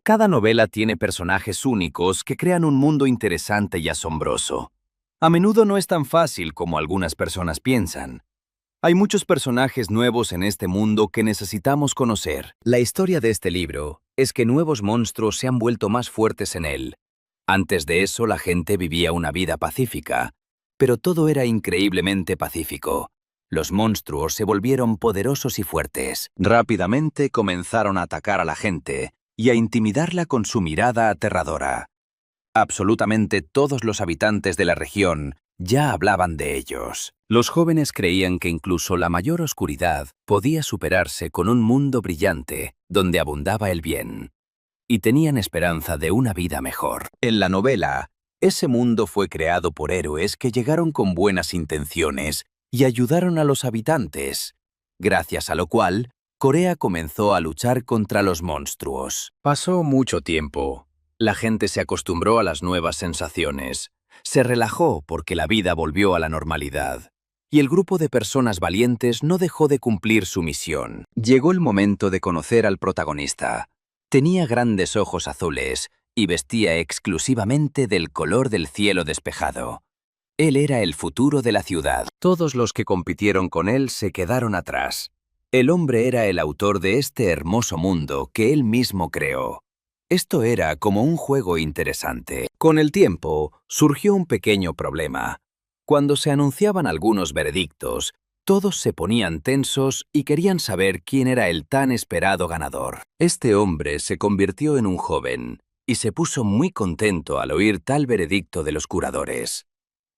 Cada novela tiene personajes únicos que crean un mundo interesante y asombroso. A menudo no es tan fácil como algunas personas piensan. Hay muchos personajes nuevos en este mundo que necesitamos conocer. La historia de este libro es que nuevos monstruos se han vuelto más fuertes en él. Antes de eso, la gente vivía una vida pacífica, pero todo era increíblemente pacífico. Los monstruos se volvieron poderosos y fuertes. Rápidamente comenzaron a atacar a la gente y a intimidarla con su mirada aterradora. Absolutamente todos los habitantes de la región ya hablaban de ellos. Los jóvenes creían que incluso la mayor oscuridad podía superarse con un mundo brillante donde abundaba el bien. Y tenían esperanza de una vida mejor. En la novela, ese mundo fue creado por héroes que llegaron con buenas intenciones y ayudaron a los habitantes, gracias a lo cual Corea comenzó a luchar contra los monstruos. Pasó mucho tiempo. La gente se acostumbró a las nuevas sensaciones. Se relajó porque la vida volvió a la normalidad. Y el grupo de personas valientes no dejó de cumplir su misión. Llegó el momento de conocer al protagonista. Tenía grandes ojos azules y vestía exclusivamente del color del cielo despejado. Él era el futuro de la ciudad. Todos los que compitieron con él se quedaron atrás. El hombre era el autor de este hermoso mundo que él mismo creó. Esto era como un juego interesante. Con el tiempo, surgió un pequeño problema. Cuando se anunciaban algunos veredictos, todos se ponían tensos y querían saber quién era el tan esperado ganador. Este hombre se convirtió en un joven y se puso muy contento al oír tal veredicto de los curadores.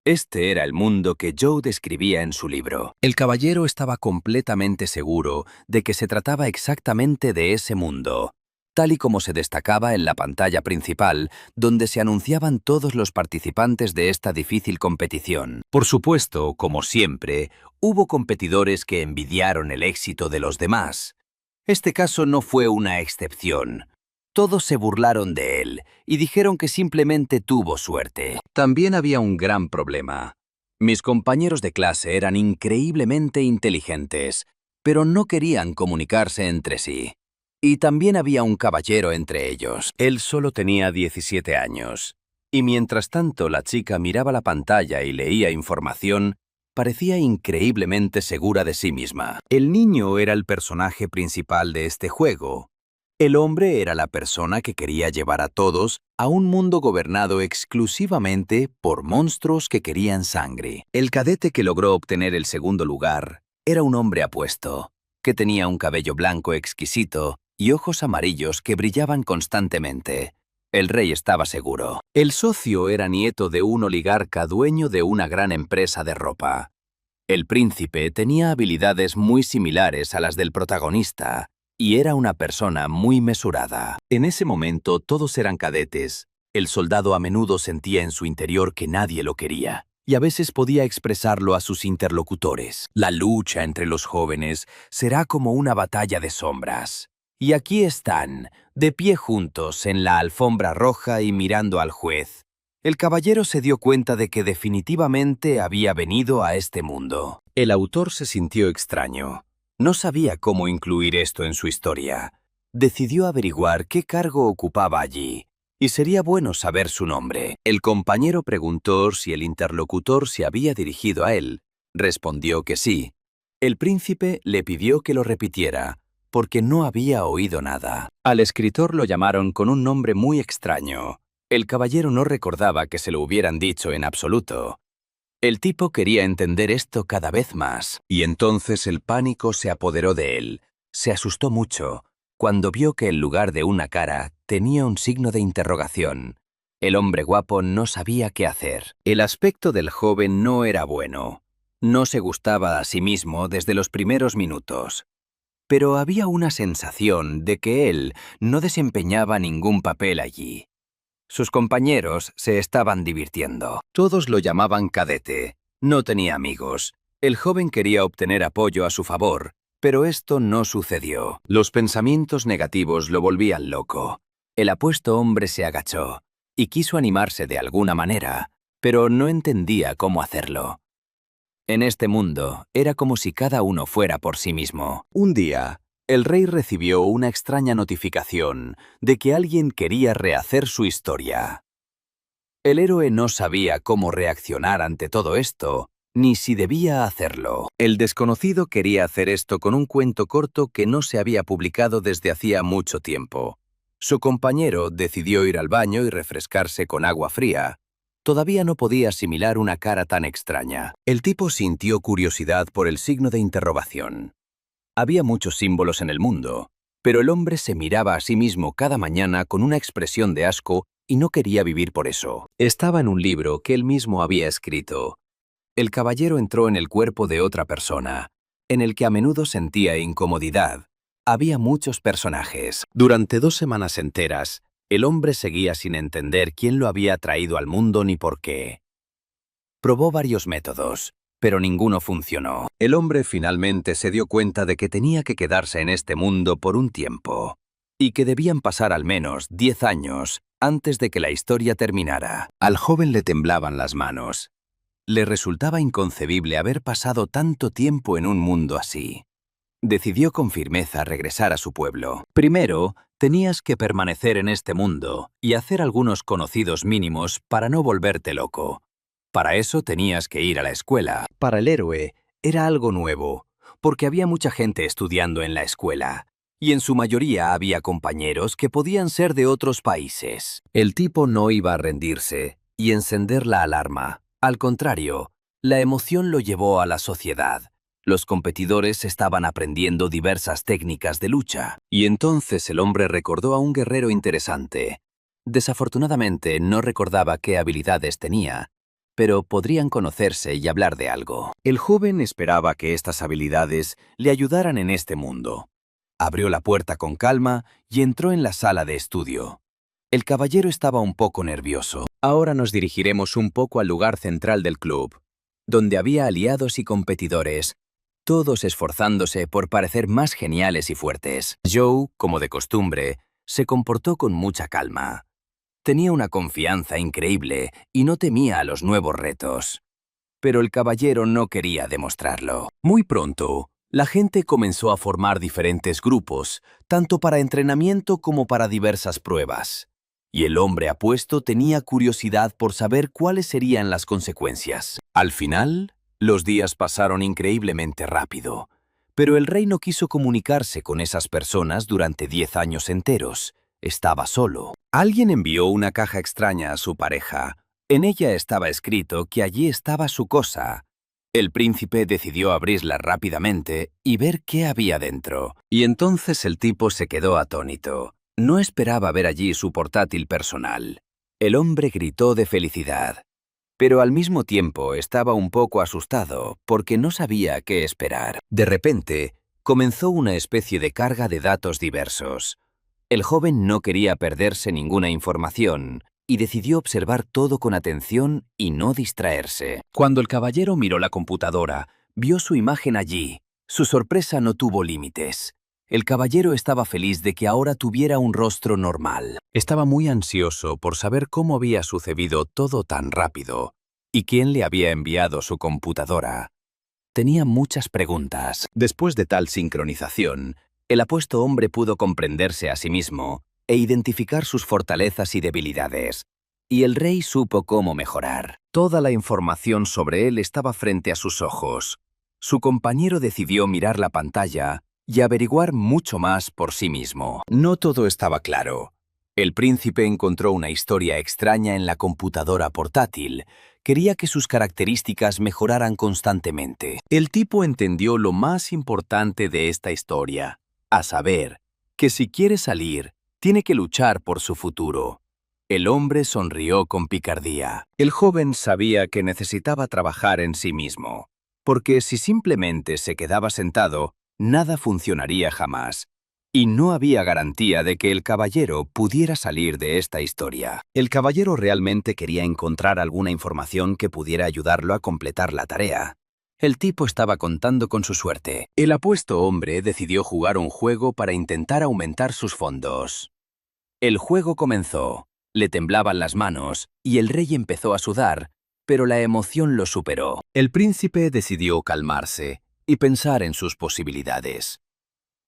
Este era el mundo que Joe describía en su libro. El caballero estaba completamente seguro de que se trataba exactamente de ese mundo, tal y como se destacaba en la pantalla principal, donde se anunciaban todos los participantes de esta difícil competición. Por supuesto, como siempre, hubo competidores que envidiaron el éxito de los demás. Este caso no fue una excepción. Todos se burlaron de él y dijeron que simplemente tuvo suerte. También había un gran problema. Mis compañeros de clase eran increíblemente inteligentes, pero no querían comunicarse entre sí. Y también había un caballero entre ellos. Él solo tenía 17 años. Y mientras tanto la chica miraba la pantalla y leía información, parecía increíblemente segura de sí misma. El niño era el personaje principal de este juego. El hombre era la persona que quería llevar a todos a un mundo gobernado exclusivamente por monstruos que querían sangre. El cadete que logró obtener el segundo lugar era un hombre apuesto, que tenía un cabello blanco exquisito y ojos amarillos que brillaban constantemente. El rey estaba seguro. El socio era nieto de un oligarca dueño de una gran empresa de ropa. El príncipe tenía habilidades muy similares a las del protagonista, y era una persona muy mesurada. En ese momento todos eran cadetes. El soldado a menudo sentía en su interior que nadie lo quería, y a veces podía expresarlo a sus interlocutores. La lucha entre los jóvenes será como una batalla de sombras. Y aquí están, de pie juntos en la alfombra roja y mirando al juez. El caballero se dio cuenta de que definitivamente había venido a este mundo. El autor se sintió extraño. No sabía cómo incluir esto en su historia. Decidió averiguar qué cargo ocupaba allí, y sería bueno saber su nombre. El compañero preguntó si el interlocutor se había dirigido a él. Respondió que sí. El príncipe le pidió que lo repitiera, porque no había oído nada. Al escritor lo llamaron con un nombre muy extraño. El caballero no recordaba que se lo hubieran dicho en absoluto. El tipo quería entender esto cada vez más, y entonces el pánico se apoderó de él. Se asustó mucho cuando vio que en lugar de una cara tenía un signo de interrogación. El hombre guapo no sabía qué hacer. El aspecto del joven no era bueno. No se gustaba a sí mismo desde los primeros minutos. Pero había una sensación de que él no desempeñaba ningún papel allí. Sus compañeros se estaban divirtiendo. Todos lo llamaban cadete. No tenía amigos. El joven quería obtener apoyo a su favor, pero esto no sucedió. Los pensamientos negativos lo volvían loco. El apuesto hombre se agachó y quiso animarse de alguna manera, pero no entendía cómo hacerlo. En este mundo era como si cada uno fuera por sí mismo. Un día, el rey recibió una extraña notificación de que alguien quería rehacer su historia. El héroe no sabía cómo reaccionar ante todo esto, ni si debía hacerlo. El desconocido quería hacer esto con un cuento corto que no se había publicado desde hacía mucho tiempo. Su compañero decidió ir al baño y refrescarse con agua fría. Todavía no podía asimilar una cara tan extraña. El tipo sintió curiosidad por el signo de interrogación. Había muchos símbolos en el mundo, pero el hombre se miraba a sí mismo cada mañana con una expresión de asco y no quería vivir por eso. Estaba en un libro que él mismo había escrito. El caballero entró en el cuerpo de otra persona, en el que a menudo sentía incomodidad. Había muchos personajes. Durante 2 semanas enteras, el hombre seguía sin entender quién lo había traído al mundo ni por qué. Probó varios métodos, pero ninguno funcionó. El hombre finalmente se dio cuenta de que tenía que quedarse en este mundo por un tiempo, y que debían pasar al menos 10 años antes de que la historia terminara. Al joven le temblaban las manos. Le resultaba inconcebible haber pasado tanto tiempo en un mundo así. Decidió con firmeza regresar a su pueblo. Primero, tenías que permanecer en este mundo y hacer algunos conocidos mínimos para no volverte loco. Para eso tenías que ir a la escuela. Para el héroe, era algo nuevo, porque había mucha gente estudiando en la escuela, y en su mayoría había compañeros que podían ser de otros países. El tipo no iba a rendirse y encender la alarma. Al contrario, la emoción lo llevó a la sociedad. Los competidores estaban aprendiendo diversas técnicas de lucha, y entonces el hombre recordó a un guerrero interesante. Desafortunadamente no recordaba qué habilidades tenía, pero podrían conocerse y hablar de algo. El joven esperaba que estas habilidades le ayudaran en este mundo. Abrió la puerta con calma y entró en la sala de estudio. El caballero estaba un poco nervioso. Ahora nos dirigiremos un poco al lugar central del club, donde había aliados y competidores, todos esforzándose por parecer más geniales y fuertes. Joe, como de costumbre, se comportó con mucha calma. Tenía una confianza increíble y no temía a los nuevos retos. Pero el caballero no quería demostrarlo. Muy pronto, la gente comenzó a formar diferentes grupos, tanto para entrenamiento como para diversas pruebas. Y el hombre apuesto tenía curiosidad por saber cuáles serían las consecuencias. Al final, los días pasaron increíblemente rápido, pero el rey no quiso comunicarse con esas personas durante 10 años enteros. Estaba solo. Alguien envió una caja extraña a su pareja. En ella estaba escrito que allí estaba su cosa. El príncipe decidió abrirla rápidamente y ver qué había dentro. Y entonces el tipo se quedó atónito. No esperaba ver allí su portátil personal. El hombre gritó de felicidad, pero al mismo tiempo estaba un poco asustado porque no sabía qué esperar. De repente, comenzó una especie de carga de datos diversos. El joven no quería perderse ninguna información y decidió observar todo con atención y no distraerse. Cuando el caballero miró la computadora, vio su imagen allí. Su sorpresa no tuvo límites. El caballero estaba feliz de que ahora tuviera un rostro normal. Estaba muy ansioso por saber cómo había sucedido todo tan rápido y quién le había enviado su computadora. Tenía muchas preguntas. Después de tal sincronización, el apuesto hombre pudo comprenderse a sí mismo e identificar sus fortalezas y debilidades. Y el rey supo cómo mejorar. Toda la información sobre él estaba frente a sus ojos. Su compañero decidió mirar la pantalla y averiguar mucho más por sí mismo. No todo estaba claro. El príncipe encontró una historia extraña en la computadora portátil. Quería que sus características mejoraran constantemente. El tipo entendió lo más importante de esta historia, a saber, que si quiere salir, tiene que luchar por su futuro. El hombre sonrió con picardía. El joven sabía que necesitaba trabajar en sí mismo, porque si simplemente se quedaba sentado, nada funcionaría jamás. Y no había garantía de que el caballero pudiera salir de esta historia. El caballero realmente quería encontrar alguna información que pudiera ayudarlo a completar la tarea. El tipo estaba contando con su suerte. El apuesto hombre decidió jugar un juego para intentar aumentar sus fondos. El juego comenzó. Le temblaban las manos y el rey empezó a sudar, pero la emoción lo superó. El príncipe decidió calmarse y pensar en sus posibilidades.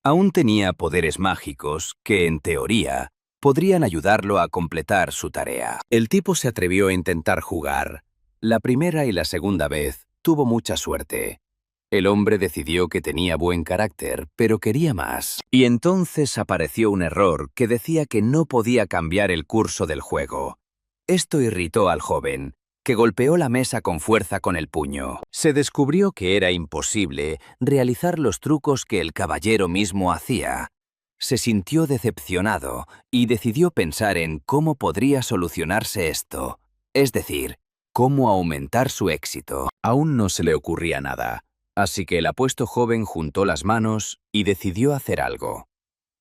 Aún tenía poderes mágicos que, en teoría, podrían ayudarlo a completar su tarea. El tipo se atrevió a intentar jugar. La primera y la segunda vez tuvo mucha suerte. El hombre decidió que tenía buen carácter, pero quería más. Y entonces apareció un error que decía que no podía cambiar el curso del juego. Esto irritó al joven, que golpeó la mesa con fuerza con el puño. Se descubrió que era imposible realizar los trucos que el caballero mismo hacía. Se sintió decepcionado y decidió pensar en cómo podría solucionarse esto, es decir, cómo aumentar su éxito. Aún no se le ocurría nada, así que el apuesto joven juntó las manos y decidió hacer algo.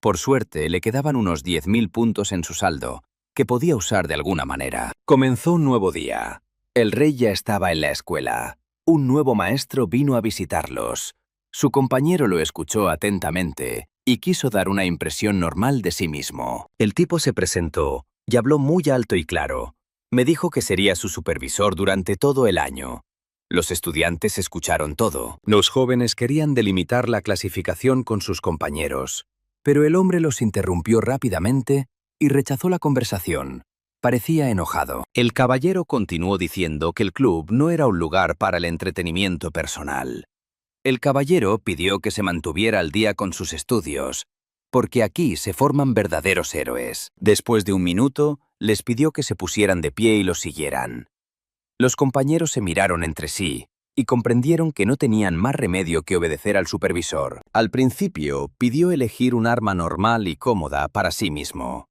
Por suerte, le quedaban unos 10.000 puntos en su saldo, que podía usar de alguna manera. Comenzó un nuevo día. El rey ya estaba en la escuela. Un nuevo maestro vino a visitarlos. Su compañero lo escuchó atentamente y quiso dar una impresión normal de sí mismo. El tipo se presentó y habló muy alto y claro. Me dijo que sería su supervisor durante todo el año. Los estudiantes escucharon todo. Los jóvenes querían delimitar la clasificación con sus compañeros, pero el hombre los interrumpió rápidamente y rechazó la conversación. Parecía enojado. El caballero continuó diciendo que el club no era un lugar para el entretenimiento personal. El caballero pidió que se mantuviera al día con sus estudios, porque aquí se forman verdaderos héroes. Después de un minuto, les pidió que se pusieran de pie y los siguieran. Los compañeros se miraron entre sí y comprendieron que no tenían más remedio que obedecer al supervisor. Al principio, pidió elegir un arma normal y cómoda para sí mismo.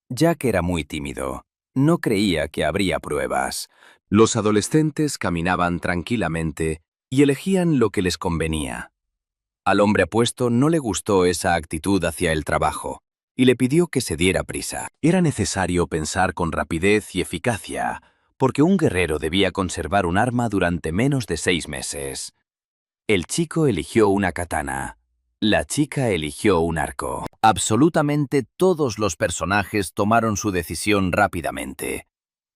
Jack era muy tímido. No creía que habría pruebas. Los adolescentes caminaban tranquilamente y elegían lo que les convenía. Al hombre apuesto no le gustó esa actitud hacia el trabajo y le pidió que se diera prisa. Era necesario pensar con rapidez y eficacia, porque un guerrero debía conservar un arma durante menos de 6 meses. El chico eligió una katana. La chica eligió un arco. Absolutamente todos los personajes tomaron su decisión rápidamente.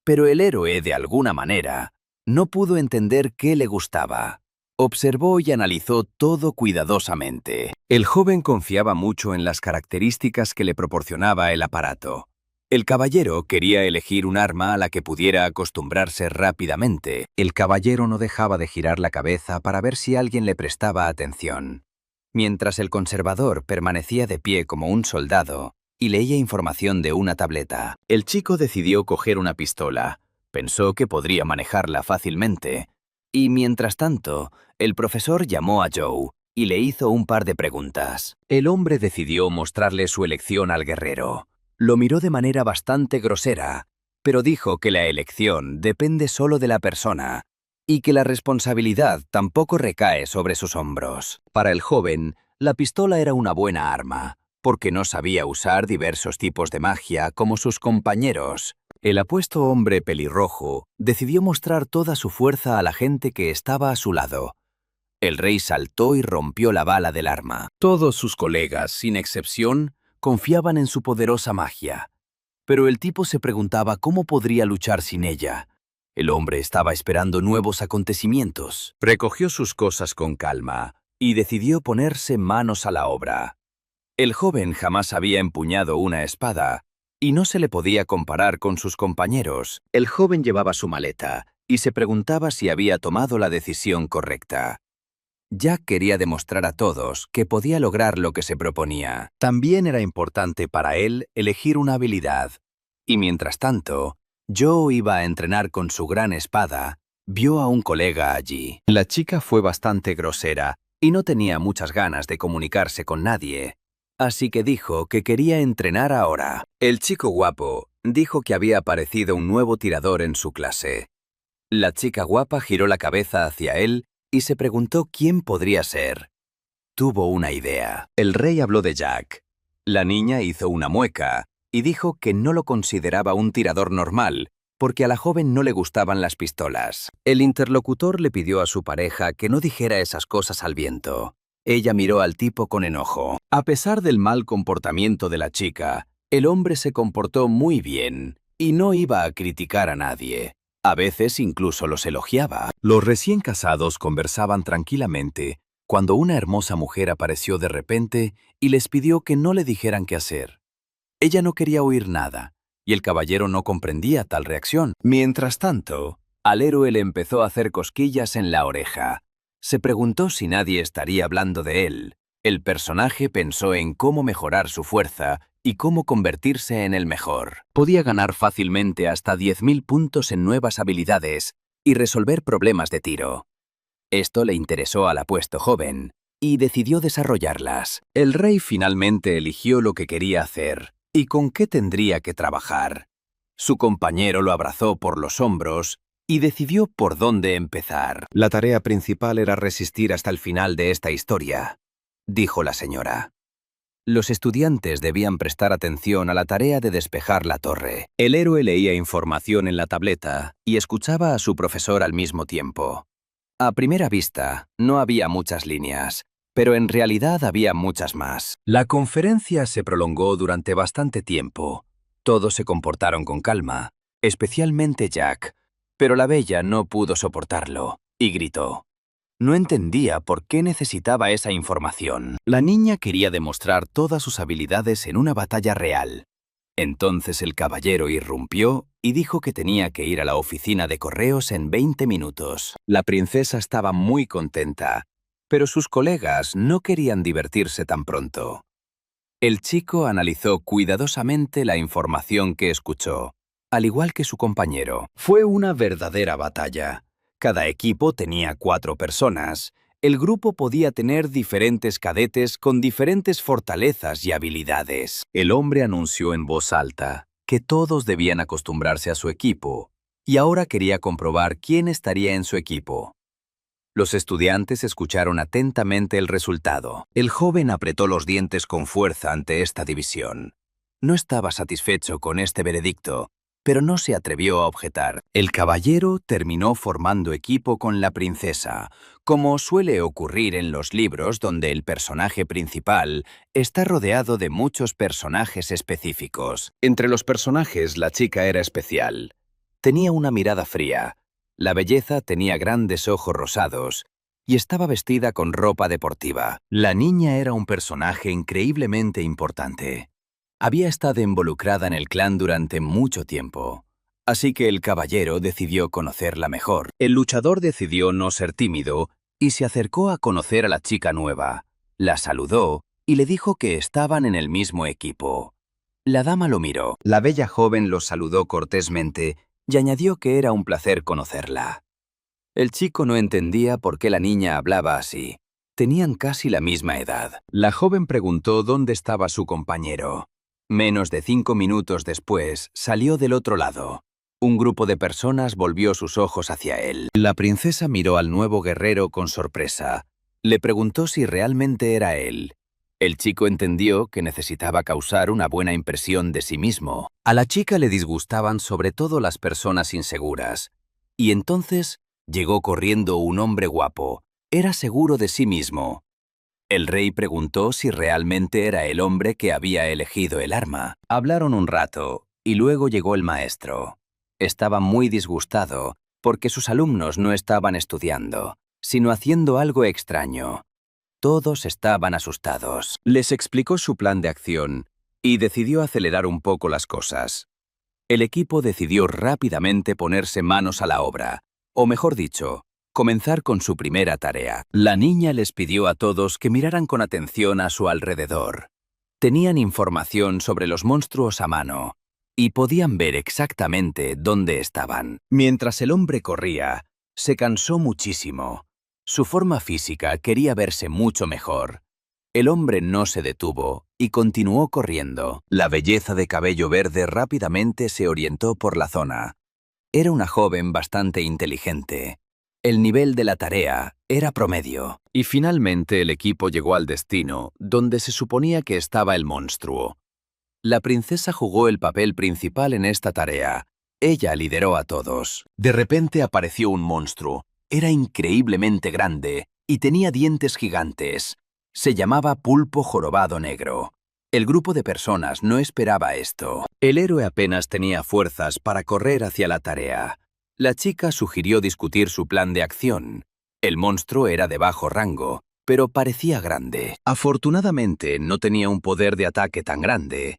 Pero el héroe, de alguna manera, no pudo entender qué le gustaba. Observó y analizó todo cuidadosamente. El joven confiaba mucho en las características que le proporcionaba el aparato. El caballero quería elegir un arma a la que pudiera acostumbrarse rápidamente. El caballero no dejaba de girar la cabeza para ver si alguien le prestaba atención, mientras el conservador permanecía de pie como un soldado y leía información de una tableta. El chico decidió coger una pistola. Pensó que podría manejarla fácilmente. Y mientras tanto, el profesor llamó a Joe y le hizo un par de preguntas. El hombre decidió mostrarle su elección al guerrero. Lo miró de manera bastante grosera, pero dijo que la elección depende solo de la persona y que la responsabilidad tampoco recae sobre sus hombros. Para el joven, la pistola era una buena arma, porque no sabía usar diversos tipos de magia como sus compañeros. El apuesto hombre pelirrojo decidió mostrar toda su fuerza a la gente que estaba a su lado. El rey saltó y rompió la bala del arma. Todos sus colegas, sin excepción, confiaban en su poderosa magia. Pero el tipo se preguntaba cómo podría luchar sin ella. El hombre estaba esperando nuevos acontecimientos. Recogió sus cosas con calma y decidió ponerse manos a la obra. El joven jamás había empuñado una espada y no se le podía comparar con sus compañeros. El joven llevaba su maleta y se preguntaba si había tomado la decisión correcta. Jack quería demostrar a todos que podía lograr lo que se proponía. También era importante para él elegir una habilidad. Y mientras tanto, Joe iba a entrenar con su gran espada. Vio a un colega allí. La chica fue bastante grosera y no tenía muchas ganas de comunicarse con nadie. Así que dijo que quería entrenar ahora. El chico guapo dijo que había aparecido un nuevo tirador en su clase. La chica guapa giró la cabeza hacia él y se preguntó quién podría ser. Tuvo una idea. El rey habló de Jack. La niña hizo una mueca y dijo que no lo consideraba un tirador normal, porque a la joven no le gustaban las pistolas. El interlocutor le pidió a su pareja que no dijera esas cosas al viento. Ella miró al tipo con enojo. A pesar del mal comportamiento de la chica, el hombre se comportó muy bien y no iba a criticar a nadie. A veces incluso los elogiaba. Los recién casados conversaban tranquilamente cuando una hermosa mujer apareció de repente y les pidió que no le dijeran qué hacer. Ella no quería oír nada, y el caballero no comprendía tal reacción. Mientras tanto, al héroe le empezó a hacer cosquillas en la oreja. Se preguntó si nadie estaría hablando de él. El personaje pensó en cómo mejorar su fuerza y cómo convertirse en el mejor. Podía ganar fácilmente hasta 10.000 puntos en nuevas habilidades y resolver problemas de tiro. Esto le interesó al apuesto joven y decidió desarrollarlas. El rey finalmente eligió lo que quería hacer y con qué tendría que trabajar. Su compañero lo abrazó por los hombros y decidió por dónde empezar. La tarea principal era resistir hasta el final de esta historia, dijo la señora. Los estudiantes debían prestar atención a la tarea de despejar la torre. El héroe leía información en la tableta y escuchaba a su profesor al mismo tiempo. A primera vista, no había muchas líneas, pero en realidad había muchas más. La conferencia se prolongó durante bastante tiempo. Todos se comportaron con calma, especialmente Jack, pero la bella no pudo soportarlo y gritó. No entendía por qué necesitaba esa información. La niña quería demostrar todas sus habilidades en una batalla real. Entonces el caballero irrumpió y dijo que tenía que ir a la oficina de correos en 20 minutos. La princesa estaba muy contenta, pero sus colegas no querían divertirse tan pronto. El chico analizó cuidadosamente la información que escuchó, al igual que su compañero. Fue una verdadera batalla. Cada equipo tenía 4 personas. El grupo podía tener diferentes cadetes con diferentes fortalezas y habilidades. El hombre anunció en voz alta que todos debían acostumbrarse a su equipo, y ahora quería comprobar quién estaría en su equipo. Los estudiantes escucharon atentamente el resultado. El joven apretó los dientes con fuerza ante esta división. No estaba satisfecho con este veredicto, pero no se atrevió a objetar. El caballero terminó formando equipo con la princesa, como suele ocurrir en los libros donde el personaje principal está rodeado de muchos personajes específicos. Entre los personajes, la chica era especial. Tenía una mirada fría. La belleza tenía grandes ojos rosados y estaba vestida con ropa deportiva. La niña era un personaje increíblemente importante. Había estado involucrada en el clan durante mucho tiempo, así que el caballero decidió conocerla mejor. El luchador decidió no ser tímido y se acercó a conocer a la chica nueva. La saludó y le dijo que estaban en el mismo equipo. La dama lo miró. La bella joven lo saludó cortésmente y añadió que era un placer conocerla. El chico no entendía por qué la niña hablaba así. Tenían casi la misma edad. La joven preguntó dónde estaba su compañero. Menos de 5 minutos después, salió del otro lado. Un grupo de personas volvió sus ojos hacia él. La princesa miró al nuevo guerrero con sorpresa. Le preguntó si realmente era él. El chico entendió que necesitaba causar una buena impresión de sí mismo. A la chica le disgustaban sobre todo las personas inseguras. Y entonces llegó corriendo un hombre guapo. Era seguro de sí mismo. El rey preguntó si realmente era el hombre que había elegido el arma. Hablaron un rato, y luego llegó el maestro. Estaba muy disgustado, porque sus alumnos no estaban estudiando, sino haciendo algo extraño. Todos estaban asustados. Les explicó su plan de acción, y decidió acelerar un poco las cosas. El equipo decidió rápidamente ponerse manos a la obra, o mejor dicho, comenzar con su primera tarea. La niña les pidió a todos que miraran con atención a su alrededor. Tenían información sobre los monstruos a mano y podían ver exactamente dónde estaban. Mientras el hombre corría, se cansó muchísimo. Su forma física quería verse mucho mejor. El hombre no se detuvo y continuó corriendo. La belleza de cabello verde rápidamente se orientó por la zona. Era una joven bastante inteligente. El nivel de la tarea era promedio. Y finalmente el equipo llegó al destino, donde se suponía que estaba el monstruo. La princesa jugó el papel principal en esta tarea. Ella lideró a todos. De repente apareció un monstruo. Era increíblemente grande y tenía dientes gigantes. Se llamaba Pulpo Jorobado Negro. El grupo de personas no esperaba esto. El héroe apenas tenía fuerzas para correr hacia la tarea. La chica sugirió discutir su plan de acción. El monstruo era de bajo rango pero parecía grande. Afortunadamente no tenía un poder de ataque tan grande,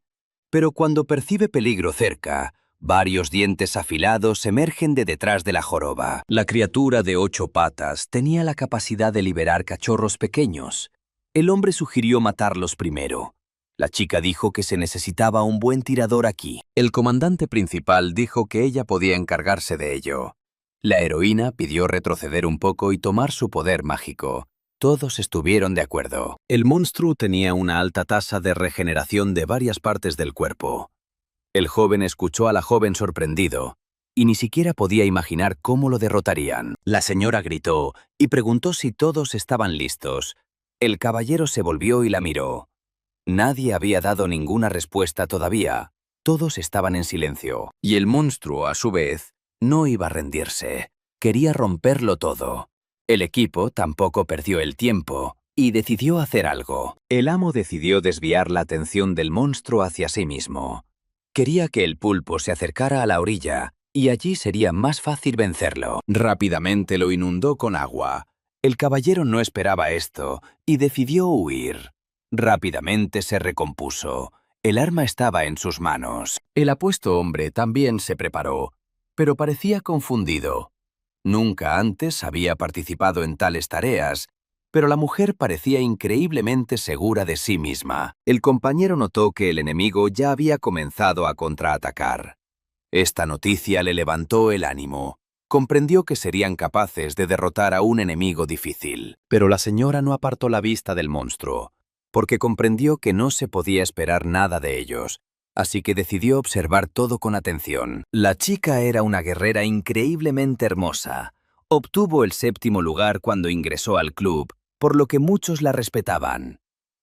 pero cuando percibe peligro cerca, varios dientes afilados emergen de detrás de la joroba. La criatura de 8 patas tenía la capacidad de liberar cachorros pequeños. El hombre sugirió matarlos primero. La chica dijo que se necesitaba un buen tirador aquí. El comandante principal dijo que ella podía encargarse de ello. La heroína pidió retroceder un poco y tomar su poder mágico. Todos estuvieron de acuerdo. El monstruo tenía una alta tasa de regeneración de varias partes del cuerpo. El joven escuchó a la joven sorprendido, y ni siquiera podía imaginar cómo lo derrotarían. La señora gritó y preguntó si todos estaban listos. El caballero se volvió y la miró. Nadie había dado ninguna respuesta todavía. Todos estaban en silencio. Y el monstruo, a su vez, no iba a rendirse. Quería romperlo todo. El equipo tampoco perdió el tiempo y decidió hacer algo. El amo decidió desviar la atención del monstruo hacia sí mismo. Quería que el pulpo se acercara a la orilla y allí sería más fácil vencerlo. Rápidamente lo inundó con agua. El caballero no esperaba esto y decidió huir. Rápidamente se recompuso. El arma estaba en sus manos. El apuesto hombre también se preparó, pero parecía confundido. Nunca antes había participado en tales tareas, pero la mujer parecía increíblemente segura de sí misma. El compañero notó que el enemigo ya había comenzado a contraatacar. Esta noticia le levantó el ánimo. Comprendió que serían capaces de derrotar a un enemigo difícil. Pero la señora no apartó la vista del monstruo, porque comprendió que no se podía esperar nada de ellos, así que decidió observar todo con atención. La chica era una guerrera increíblemente hermosa. Obtuvo el 7º lugar cuando ingresó al club, por lo que muchos la respetaban.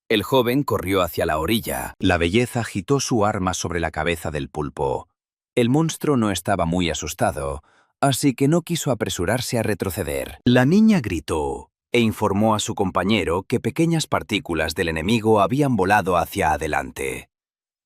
El joven corrió hacia la orilla. La belleza agitó su arma sobre la cabeza del pulpo. El monstruo no estaba muy asustado, así que no quiso apresurarse a retroceder. La niña gritó e informó a su compañero que pequeñas partículas del enemigo habían volado hacia adelante.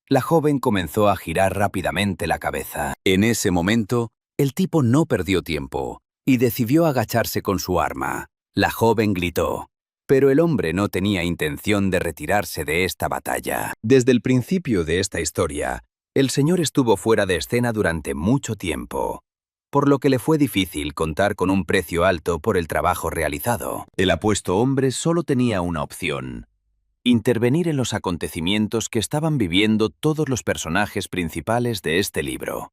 La joven comenzó a girar rápidamente la cabeza. En ese momento, el tipo no perdió tiempo y decidió agacharse con su arma. La joven gritó, pero el hombre no tenía intención de retirarse de esta batalla. Desde el principio de esta historia, el señor estuvo fuera de escena durante mucho tiempo, por lo que le fue difícil contar con un precio alto por el trabajo realizado. El apuesto hombre solo tenía una opción: intervenir en los acontecimientos que estaban viviendo todos los personajes principales de este libro.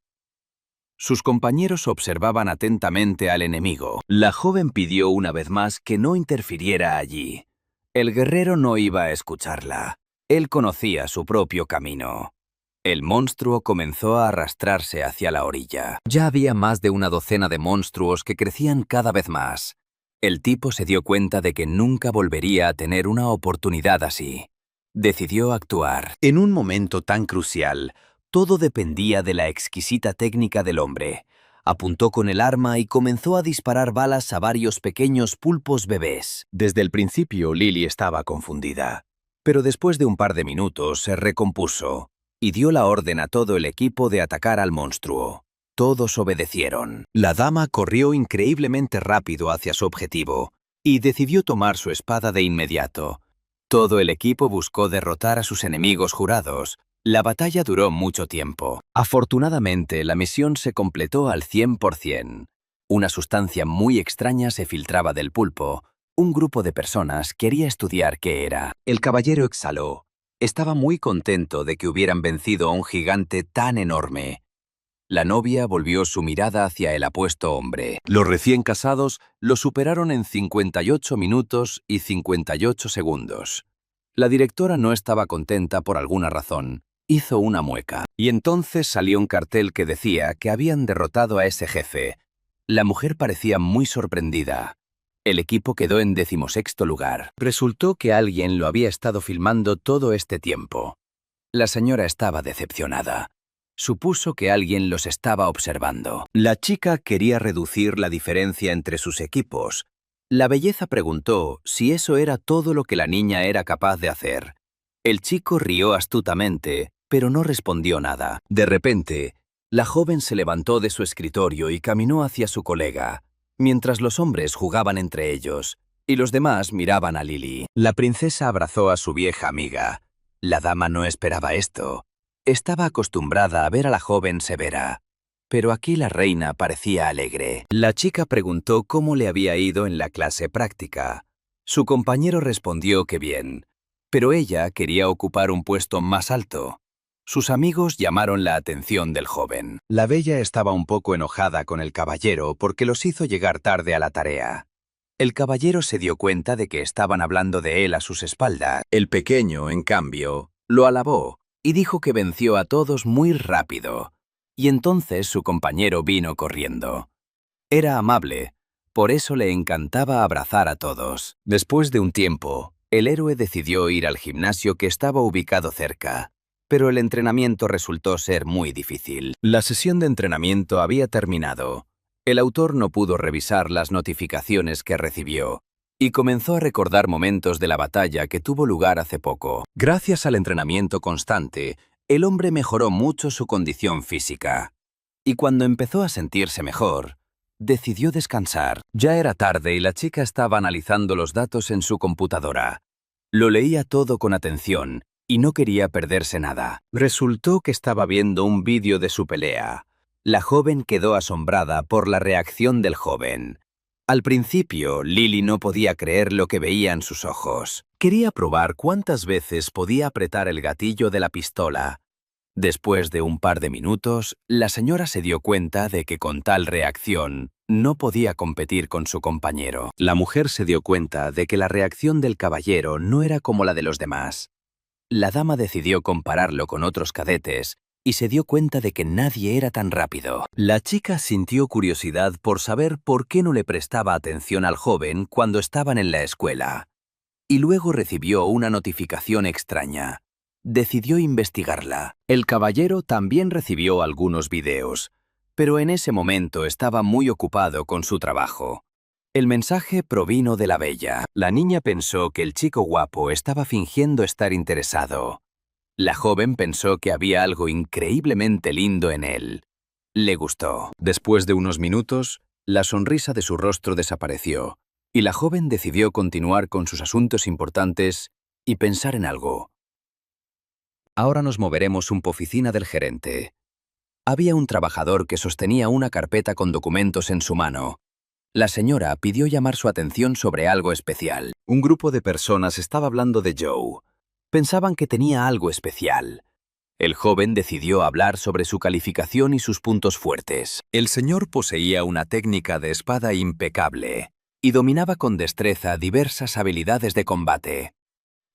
Sus compañeros observaban atentamente al enemigo. La joven pidió una vez más que no interfiriera allí. El guerrero no iba a escucharla. Él conocía su propio camino. El monstruo comenzó a arrastrarse hacia la orilla. Ya había más de una docena de monstruos que crecían cada vez más. El tipo se dio cuenta de que nunca volvería a tener una oportunidad así. Decidió actuar. En un momento tan crucial, todo dependía de la exquisita técnica del hombre. Apuntó con el arma y comenzó a disparar balas a varios pequeños pulpos bebés. Desde el principio, Lily estaba confundida, pero después de un par de minutos se recompuso y dio la orden a todo el equipo de atacar al monstruo. Todos obedecieron. La dama corrió increíblemente rápido hacia su objetivo y decidió tomar su espada de inmediato. Todo el equipo buscó derrotar a sus enemigos jurados. La batalla duró mucho tiempo. Afortunadamente, la misión se completó al 100%. Una sustancia muy extraña se filtraba del pulpo. Un grupo de personas quería estudiar qué era. El caballero exhaló. Estaba muy contento de que hubieran vencido a un gigante tan enorme. La novia volvió su mirada hacia el apuesto hombre. Los recién casados lo superaron en 58 minutos y 58 segundos. La directora no estaba contenta por alguna razón. Hizo una mueca. Y entonces salió un cartel que decía que habían derrotado a ese jefe. La mujer parecía muy sorprendida. El equipo quedó en 16º lugar. Resultó que alguien lo había estado filmando todo este tiempo. La señora estaba decepcionada. Supuso que alguien los estaba observando. La chica quería reducir la diferencia entre sus equipos. La belleza preguntó si eso era todo lo que la niña era capaz de hacer. El chico rió astutamente, pero no respondió nada. De repente, la joven se levantó de su escritorio y caminó hacia su colega. Mientras los hombres jugaban entre ellos, y los demás miraban a Lily. La princesa abrazó a su vieja amiga. La dama no esperaba esto. Estaba acostumbrada a ver a la joven severa. Pero aquí la reina parecía alegre. La chica preguntó cómo le había ido en la clase práctica. Su compañero respondió que bien, pero ella quería ocupar un puesto más alto. Sus amigos llamaron la atención del joven. La bella estaba un poco enojada con el caballero porque los hizo llegar tarde a la tarea. El caballero se dio cuenta de que estaban hablando de él a sus espaldas. El pequeño, en cambio, lo alabó y dijo que venció a todos muy rápido. Y entonces su compañero vino corriendo. Era amable, por eso le encantaba abrazar a todos. Después de un tiempo, el héroe decidió ir al gimnasio que estaba ubicado cerca, pero el entrenamiento resultó ser muy difícil. La sesión de entrenamiento había terminado. El autor no pudo revisar las notificaciones que recibió y comenzó a recordar momentos de la batalla que tuvo lugar hace poco. Gracias al entrenamiento constante, el hombre mejoró mucho su condición física. Y cuando empezó a sentirse mejor, decidió descansar. Ya era tarde y la chica estaba analizando los datos en su computadora. Lo leía todo con atención y no quería perderse nada. Resultó que estaba viendo un vídeo de su pelea. La joven quedó asombrada por la reacción del joven. Al principio, Lily no podía creer lo que veía en sus ojos. Quería probar cuántas veces podía apretar el gatillo de la pistola. Después de un par de minutos, la señora se dio cuenta de que con tal reacción no podía competir con su compañero. La mujer se dio cuenta de que la reacción del caballero no era como la de los demás. La dama decidió compararlo con otros cadetes y se dio cuenta de que nadie era tan rápido. La chica sintió curiosidad por saber por qué no le prestaba atención al joven cuando estaban en la escuela. Y luego recibió una notificación extraña. Decidió investigarla. El caballero también recibió algunos videos, pero en ese momento estaba muy ocupado con su trabajo. El mensaje provino de la bella. La niña pensó que el chico guapo estaba fingiendo estar interesado. La joven pensó que había algo increíblemente lindo en él. Le gustó. Después de unos minutos, la sonrisa de su rostro desapareció, y la joven decidió continuar con sus asuntos importantes y pensar en algo. Ahora nos moveremos a una oficina del gerente. Había un trabajador que sostenía una carpeta con documentos en su mano. La señora pidió llamar su atención sobre algo especial. Un grupo de personas estaba hablando de Joe. Pensaban que tenía algo especial. El joven decidió hablar sobre su calificación y sus puntos fuertes. El señor poseía una técnica de espada impecable y dominaba con destreza diversas habilidades de combate.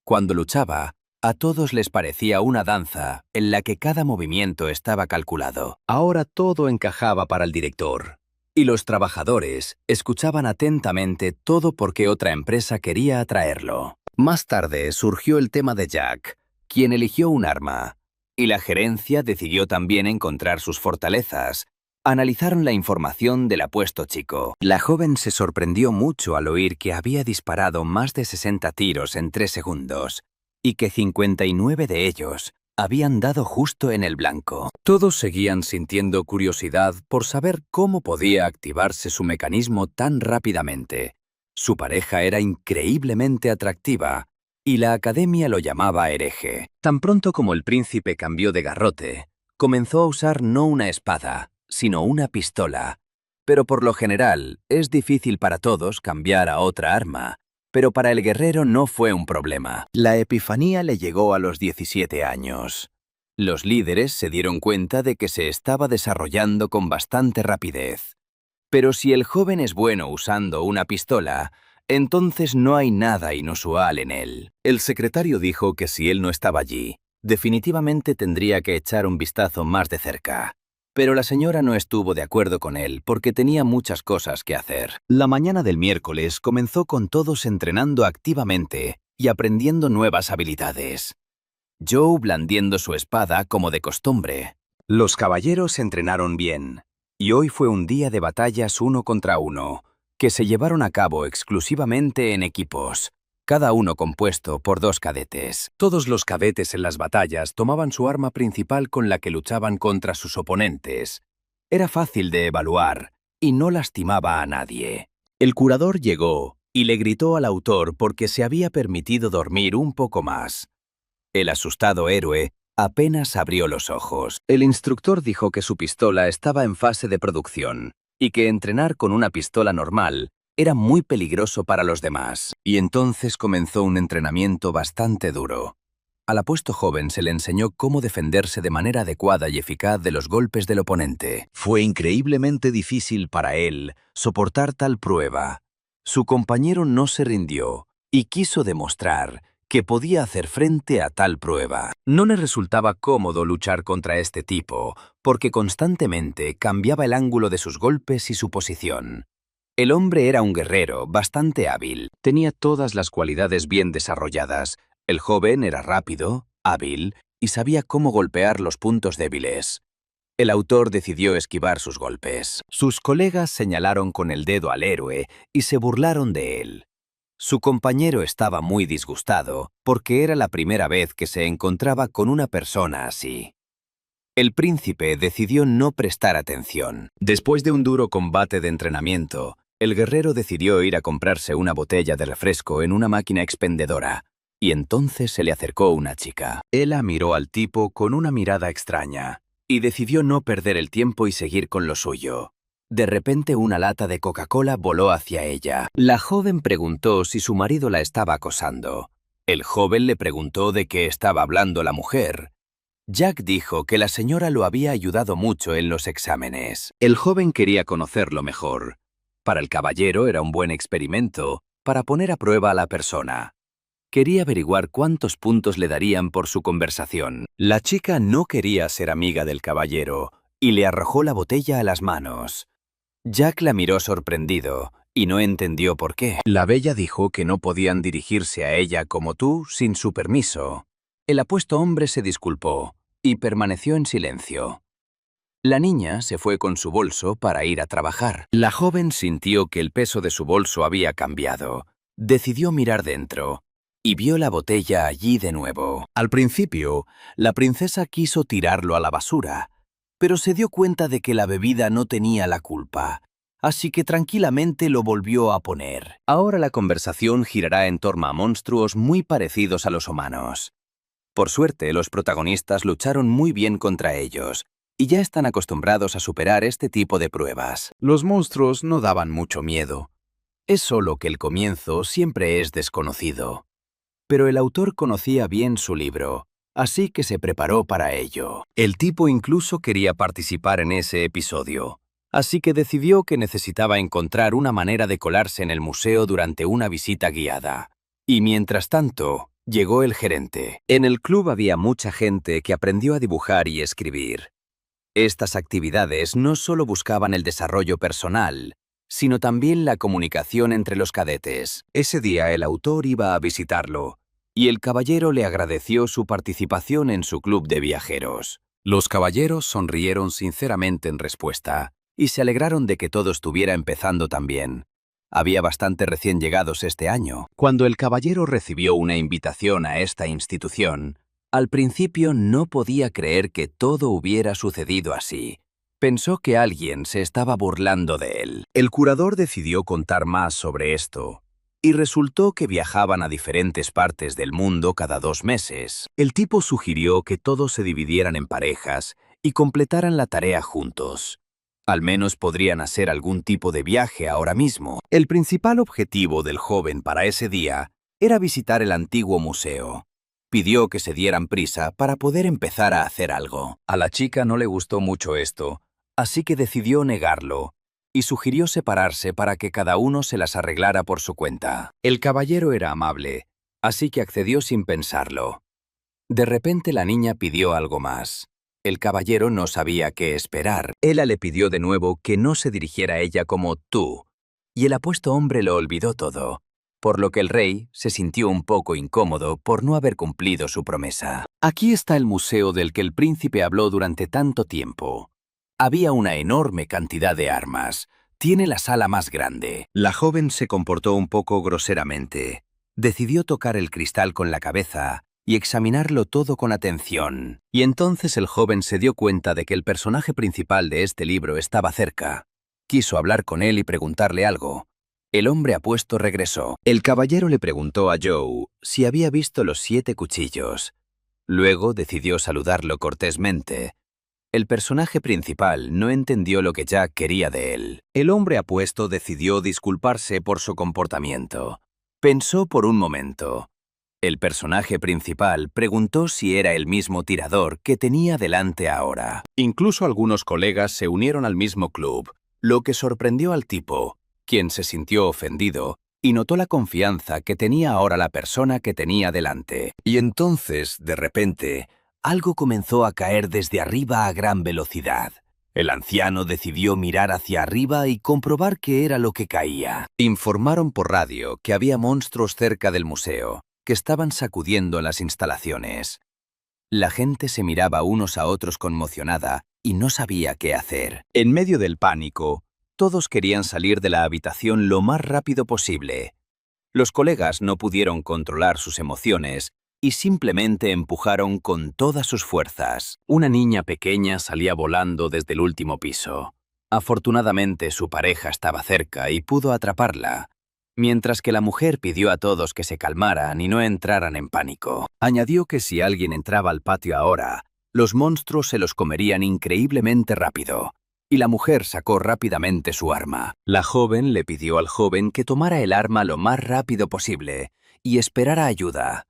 Cuando luchaba, a todos les parecía una danza en la que cada movimiento estaba calculado. Ahora todo encajaba para el director, y los trabajadores escuchaban atentamente todo porque otra empresa quería atraerlo. Más tarde surgió el tema de Jack, quien eligió un arma, y la gerencia decidió también encontrar sus fortalezas. Analizaron la información del apuesto chico. La joven se sorprendió mucho al oír que había disparado más de 60 tiros en 3 segundos y que 59 de ellos habían dado justo en el blanco. Todos seguían sintiendo curiosidad por saber cómo podía activarse su mecanismo tan rápidamente. Su pareja era increíblemente atractiva y la academia lo llamaba hereje. Tan pronto como el príncipe cambió de garrote, comenzó a usar no una espada, sino una pistola. Pero por lo general, es difícil para todos cambiar a otra arma, pero para el guerrero no fue un problema. La epifanía le llegó a los 17 años. Los líderes se dieron cuenta de que se estaba desarrollando con bastante rapidez. Pero si el joven es bueno usando una pistola, entonces no hay nada inusual en él. El secretario dijo que si él no estaba allí, definitivamente tendría que echar un vistazo más de cerca. Pero la señora no estuvo de acuerdo con él porque tenía muchas cosas que hacer. La mañana del miércoles comenzó con todos entrenando activamente y aprendiendo nuevas habilidades. Joe blandiendo su espada como de costumbre. Los caballeros entrenaron bien, y hoy fue un día de batallas 1 contra 1, que se llevaron a cabo exclusivamente en equipos, cada uno compuesto por 2 cadetes. Todos los cadetes en las batallas tomaban su arma principal con la que luchaban contra sus oponentes. Era fácil de evaluar y no lastimaba a nadie. El curador llegó y le gritó al autor porque se había permitido dormir un poco más. El asustado héroe apenas abrió los ojos. El instructor dijo que su pistola estaba en fase de producción y que entrenar con una pistola normal era muy peligroso para los demás. Y entonces comenzó un entrenamiento bastante duro. Al apuesto joven se le enseñó cómo defenderse de manera adecuada y eficaz de los golpes del oponente. Fue increíblemente difícil para él soportar tal prueba. Su compañero no se rindió y quiso demostrar que podía hacer frente a tal prueba. No le resultaba cómodo luchar contra este tipo, porque constantemente cambiaba el ángulo de sus golpes y su posición. El hombre era un guerrero bastante hábil. Tenía todas las cualidades bien desarrolladas. El joven era rápido, hábil y sabía cómo golpear los puntos débiles. El autor decidió esquivar sus golpes. Sus colegas señalaron con el dedo al héroe y se burlaron de él. Su compañero estaba muy disgustado porque era la primera vez que se encontraba con una persona así. El príncipe decidió no prestar atención. Después de un duro combate de entrenamiento, el guerrero decidió ir a comprarse una botella de refresco en una máquina expendedora. Y entonces se le acercó una chica. Ella miró al tipo con una mirada extraña y decidió no perder el tiempo y seguir con lo suyo. De repente una lata de Coca-Cola voló hacia ella. La joven preguntó si su marido la estaba acosando. El joven le preguntó de qué estaba hablando la mujer. Jack dijo que la señora lo había ayudado mucho en los exámenes. El joven quería conocerlo mejor. Para el caballero era un buen experimento para poner a prueba a la persona. Quería averiguar cuántos puntos le darían por su conversación. La chica no quería ser amiga del caballero y le arrojó la botella a las manos. Jack la miró sorprendido y no entendió por qué. La bella dijo que no podían dirigirse a ella como tú sin su permiso. El apuesto hombre se disculpó y permaneció en silencio. La niña se fue con su bolso para ir a trabajar. La joven sintió que el peso de su bolso había cambiado. Decidió mirar dentro y vio la botella allí de nuevo. Al principio, la princesa quiso tirarlo a la basura, pero se dio cuenta de que la bebida no tenía la culpa, así que tranquilamente lo volvió a poner. Ahora la conversación girará en torno a monstruos muy parecidos a los humanos. Por suerte, los protagonistas lucharon muy bien contra ellos, y ya están acostumbrados a superar este tipo de pruebas. Los monstruos no daban mucho miedo. Es solo que el comienzo siempre es desconocido. Pero el autor conocía bien su libro, así que se preparó para ello. El tipo incluso quería participar en ese episodio, así que decidió que necesitaba encontrar una manera de colarse en el museo durante una visita guiada. Y mientras tanto, llegó el gerente. En el club había mucha gente que aprendió a dibujar y escribir. Estas actividades no solo buscaban el desarrollo personal, sino también la comunicación entre los cadetes. Ese día el autor iba a visitarlo, y el caballero le agradeció su participación en su club de viajeros. Los caballeros sonrieron sinceramente en respuesta, y se alegraron de que todo estuviera empezando tan bien. Había bastante recién llegados este año. Cuando el caballero recibió una invitación a esta institución, al principio no podía creer que todo hubiera sucedido así. Pensó que alguien se estaba burlando de él. El curador decidió contar más sobre esto, y resultó que viajaban a diferentes partes del mundo cada 2 meses. El tipo sugirió que todos se dividieran en parejas y completaran la tarea juntos. Al menos podrían hacer algún tipo de viaje ahora mismo. El principal objetivo del joven para ese día era visitar el antiguo museo. Pidió que se dieran prisa para poder empezar a hacer algo. A la chica no le gustó mucho esto, así que decidió negarlo y sugirió separarse para que cada uno se las arreglara por su cuenta. El caballero era amable, así que accedió sin pensarlo. De repente la niña pidió algo más. El caballero no sabía qué esperar. Ella le pidió de nuevo que no se dirigiera a ella como tú, y el apuesto hombre lo olvidó todo, por lo que el rey se sintió un poco incómodo por no haber cumplido su promesa. Aquí está el museo del que el príncipe habló durante tanto tiempo. Había una enorme cantidad de armas. Tiene la sala más grande. La joven se comportó un poco groseramente. Decidió tocar el cristal con la cabeza y examinarlo todo con atención. Y entonces el joven se dio cuenta de que el personaje principal de este libro estaba cerca. Quiso hablar con él y preguntarle algo, El hombre apuesto regresó. El caballero le preguntó a Joe si había visto los 7 cuchillos. Luego decidió saludarlo cortésmente. El personaje principal no entendió lo que Jack quería de él. El hombre apuesto decidió disculparse por su comportamiento. Pensó por un momento. El personaje principal preguntó si era el mismo tirador que tenía delante ahora. Incluso algunos colegas se unieron al mismo club, lo que sorprendió al tipo, quien se sintió ofendido y notó la confianza que tenía ahora la persona que tenía delante. Y entonces, de repente, algo comenzó a caer desde arriba a gran velocidad. El anciano decidió mirar hacia arriba y comprobar qué era lo que caía. Informaron por radio que había monstruos cerca del museo, que estaban sacudiendo las instalaciones. La gente se miraba unos a otros conmocionada y no sabía qué hacer. En medio del pánico, todos querían salir de la habitación lo más rápido posible. Los colegas no pudieron controlar sus emociones y simplemente empujaron con todas sus fuerzas. Una niña pequeña salía volando desde el último piso. Afortunadamente su pareja estaba cerca y pudo atraparla, mientras que la mujer pidió a todos que se calmaran y no entraran en pánico. Añadió que si alguien entraba al patio ahora, los monstruos se los comerían increíblemente rápido. Y la mujer sacó rápidamente su arma. La joven le pidió al joven que tomara el arma lo más rápido posible y esperara ayuda.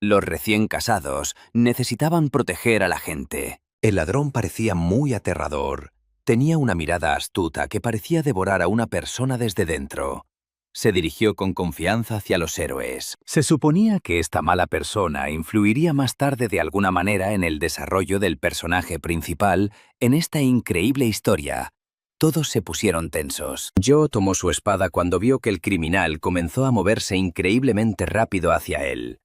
Los recién casados necesitaban proteger a la gente. El ladrón parecía muy aterrador. Tenía una mirada astuta que parecía devorar a una persona desde dentro. Se dirigió con confianza hacia los héroes. Se suponía que esta mala persona influiría más tarde de alguna manera en el desarrollo del personaje principal en esta increíble historia. Todos se pusieron tensos. Joe tomó su espada cuando vio que el criminal comenzó a moverse increíblemente rápido hacia él.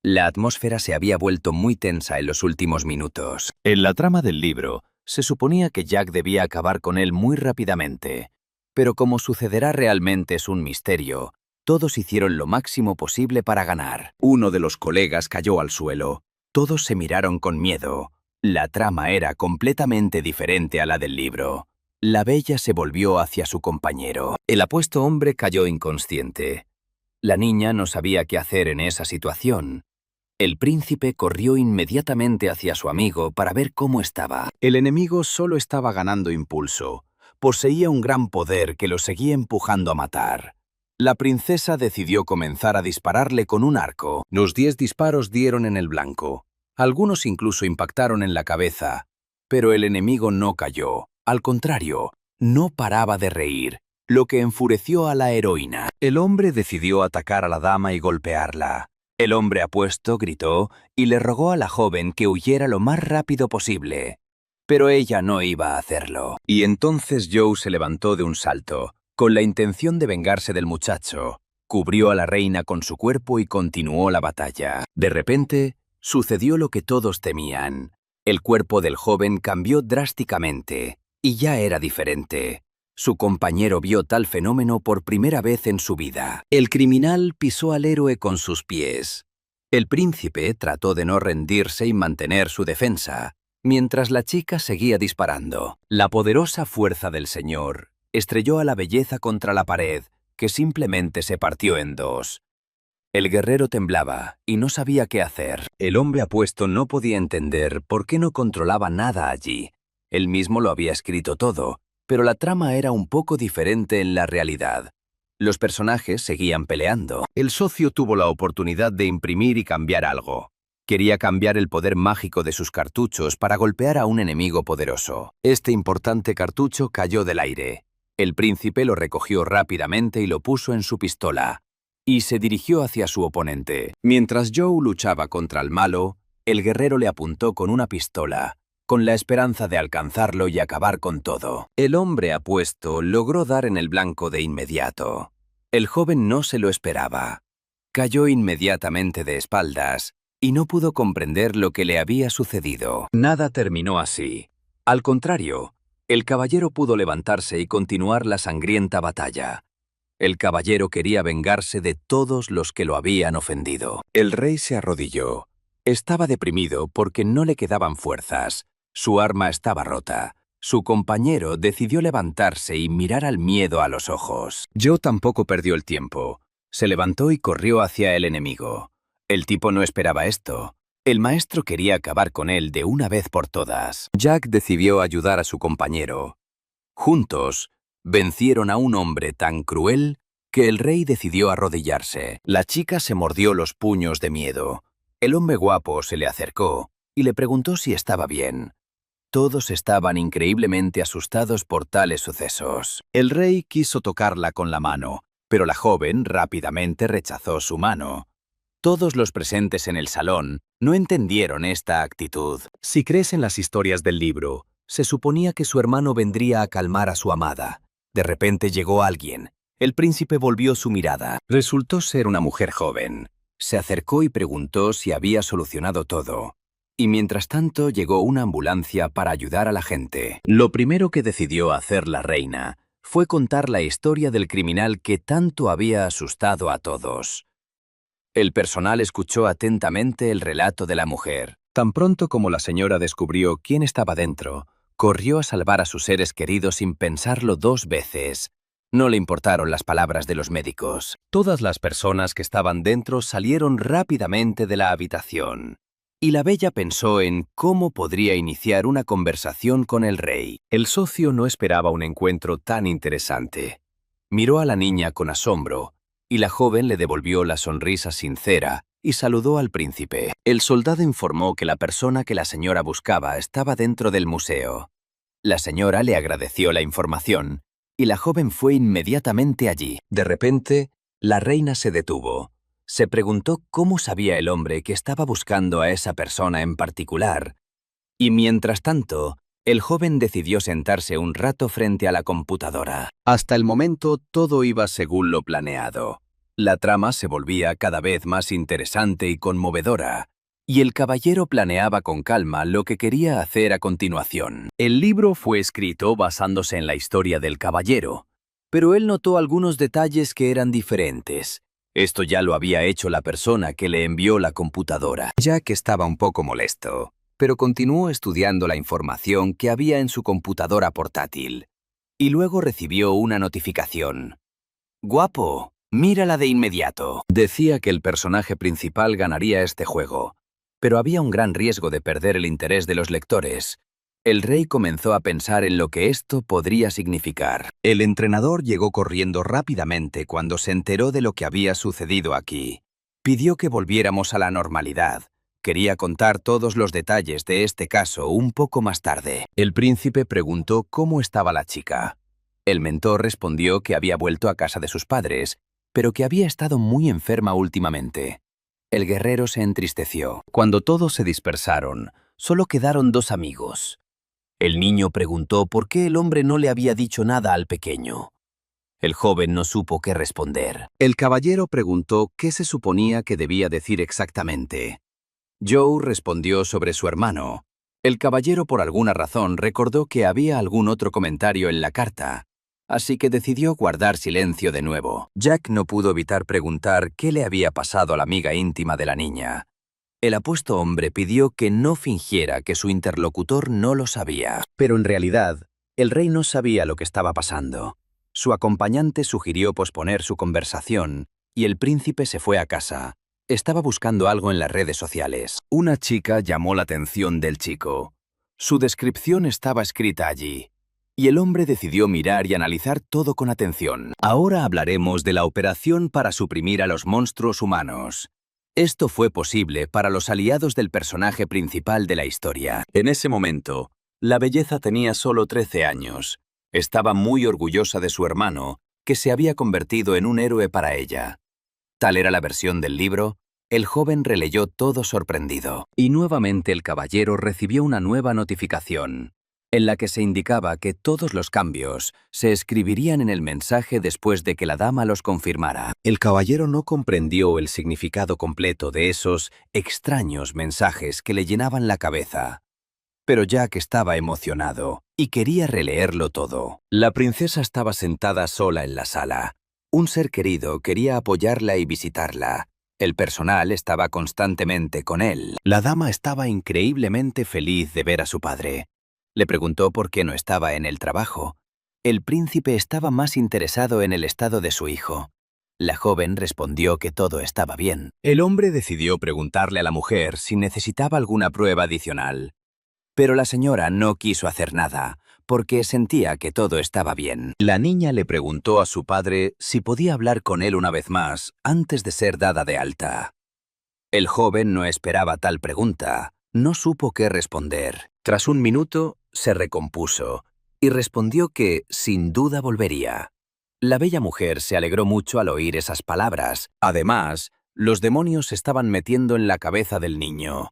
La atmósfera se había vuelto muy tensa en los últimos minutos. En la trama del libro, se suponía que Jack debía acabar con él muy rápidamente. Pero como sucederá realmente es un misterio, todos hicieron lo máximo posible para ganar. Uno de los colegas cayó al suelo. Todos se miraron con miedo. La trama era completamente diferente a la del libro. La bella se volvió hacia su compañero. El apuesto hombre cayó inconsciente. La niña no sabía qué hacer en esa situación. El príncipe corrió inmediatamente hacia su amigo para ver cómo estaba. El enemigo solo estaba ganando impulso. Poseía un gran poder que lo seguía empujando a matar. La princesa decidió comenzar a dispararle con un arco. Los 10 disparos dieron en el blanco. Algunos incluso impactaron en la cabeza. Pero el enemigo no cayó. Al contrario, no paraba de reír, lo que enfureció a la heroína. El hombre decidió atacar a la dama y golpearla. El hombre apuesto gritó y le rogó a la joven que huyera lo más rápido posible. Pero ella no iba a hacerlo. Y entonces Joe se levantó de un salto, con la intención de vengarse del muchacho. Cubrió a la reina con su cuerpo y continuó la batalla. De repente, sucedió lo que todos temían. El cuerpo del joven cambió drásticamente, y ya era diferente. Su compañero vio tal fenómeno por primera vez en su vida. El criminal pisó al héroe con sus pies. El príncipe trató de no rendirse y mantener su defensa, mientras la chica seguía disparando. La poderosa fuerza del señor estrelló a la belleza contra la pared, que simplemente se partió en dos. El guerrero temblaba y no sabía qué hacer. El hombre apuesto no podía entender por qué no controlaba nada allí. Él mismo lo había escrito todo, pero la trama era un poco diferente en la realidad. Los personajes seguían peleando. El socio tuvo la oportunidad de imprimir y cambiar algo. Quería cambiar el poder mágico de sus cartuchos para golpear a un enemigo poderoso. Este importante cartucho cayó del aire. El príncipe lo recogió rápidamente y lo puso en su pistola, y se dirigió hacia su oponente. Mientras Joe luchaba contra el malo, el guerrero le apuntó con una pistola, con la esperanza de alcanzarlo y acabar con todo. El hombre apuesto logró dar en el blanco de inmediato. El joven no se lo esperaba. Cayó inmediatamente de espaldas, y no pudo comprender lo que le había sucedido. Nada terminó así. Al contrario, el caballero pudo levantarse y continuar la sangrienta batalla. El caballero quería vengarse de todos los que lo habían ofendido. El rey se arrodilló. Estaba deprimido porque no le quedaban fuerzas. Su arma estaba rota. Su compañero decidió levantarse y mirar al miedo a los ojos. Joe tampoco perdió el tiempo. Se levantó y corrió hacia el enemigo. El tipo no esperaba esto. El maestro quería acabar con él de una vez por todas. Jack decidió ayudar a su compañero. Juntos, vencieron a un hombre tan cruel que el rey decidió arrodillarse. La chica se mordió los puños de miedo. El hombre guapo se le acercó y le preguntó si estaba bien. Todos estaban increíblemente asustados por tales sucesos. El rey quiso tocarla con la mano, pero la joven rápidamente rechazó su mano. Todos los presentes en el salón no entendieron esta actitud. Si crees en las historias del libro, se suponía que su hermano vendría a calmar a su amada. De repente llegó alguien. El príncipe volvió su mirada. Resultó ser una mujer joven. Se acercó y preguntó si había solucionado todo. Y mientras tanto llegó una ambulancia para ayudar a la gente. Lo primero que decidió hacer la reina fue contar la historia del criminal que tanto había asustado a todos. El personal escuchó atentamente el relato de la mujer. Tan pronto como la señora descubrió quién estaba dentro, corrió a salvar a sus seres queridos sin pensarlo 2 veces. No le importaron las palabras de los médicos. Todas las personas que estaban dentro salieron rápidamente de la habitación. Y la bella pensó en cómo podría iniciar una conversación con el rey. El socio no esperaba un encuentro tan interesante. Miró a la niña con asombro, y la joven le devolvió la sonrisa sincera y saludó al príncipe. El soldado informó que la persona que la señora buscaba estaba dentro del museo. La señora le agradeció la información, y la joven fue inmediatamente allí. De repente, la reina se detuvo. Se preguntó cómo sabía el hombre que estaba buscando a esa persona en particular. Y mientras tanto, el joven decidió sentarse un rato frente a la computadora. Hasta el momento todo iba según lo planeado. La trama se volvía cada vez más interesante y conmovedora, y el caballero planeaba con calma lo que quería hacer a continuación. El libro fue escrito basándose en la historia del caballero, pero él notó algunos detalles que eran diferentes. Esto ya lo había hecho la persona que le envió la computadora. Jack estaba un poco molesto, pero continuó estudiando la información que había en su computadora portátil. Y luego recibió una notificación. «Guapo, mírala de inmediato». Decía que el personaje principal ganaría este juego, pero había un gran riesgo de perder el interés de los lectores. El rey comenzó a pensar en lo que esto podría significar. El entrenador llegó corriendo rápidamente cuando se enteró de lo que había sucedido aquí. Pidió que volviéramos a la normalidad. Quería contar todos los detalles de este caso un poco más tarde. El príncipe preguntó cómo estaba la chica. El mentor respondió que había vuelto a casa de sus padres, pero que había estado muy enferma últimamente. El guerrero se entristeció. Cuando todos se dispersaron, solo quedaron 2 amigos. El niño preguntó por qué el hombre no le había dicho nada al pequeño. El joven no supo qué responder. El caballero preguntó qué se suponía que debía decir exactamente. Joe respondió sobre su hermano. El caballero por alguna razón recordó que había algún otro comentario en la carta, así que decidió guardar silencio de nuevo. Jack no pudo evitar preguntar qué le había pasado a la amiga íntima de la niña. El apuesto hombre pidió que no fingiera que su interlocutor no lo sabía. Pero en realidad, el rey no sabía lo que estaba pasando. Su acompañante sugirió posponer su conversación, y el príncipe se fue a casa. Estaba buscando algo en las redes sociales. Una chica llamó la atención del chico. Su descripción estaba escrita allí, y el hombre decidió mirar y analizar todo con atención. Ahora hablaremos de la operación para suprimir a los monstruos humanos. Esto fue posible para los aliados del personaje principal de la historia. En ese momento, la belleza tenía solo 13 años. Estaba muy orgullosa de su hermano, que se había convertido en un héroe para ella. Tal era la versión del libro. El joven releyó todo sorprendido. Y nuevamente el caballero recibió una nueva notificación, en la que se indicaba que todos los cambios se escribirían en el mensaje después de que la dama los confirmara. El caballero no comprendió el significado completo de esos extraños mensajes que le llenaban la cabeza. Pero Jack estaba emocionado y quería releerlo todo. La princesa estaba sentada sola en la sala. Un ser querido quería apoyarla y visitarla. El personal estaba constantemente con él. La dama estaba increíblemente feliz de ver a su padre. Le preguntó por qué no estaba en el trabajo. El príncipe estaba más interesado en el estado de su hijo. La joven respondió que todo estaba bien. El hombre decidió preguntarle a la mujer si necesitaba alguna prueba adicional. Pero la señora no quiso hacer nada, porque sentía que todo estaba bien. La niña le preguntó a su padre si podía hablar con él una vez más antes de ser dada de alta. El joven no esperaba tal pregunta, no supo qué responder. Tras un minuto, se recompuso y respondió que, sin duda, volvería. La bella mujer se alegró mucho al oír esas palabras. Además, los demonios se estaban metiendo en la cabeza del niño.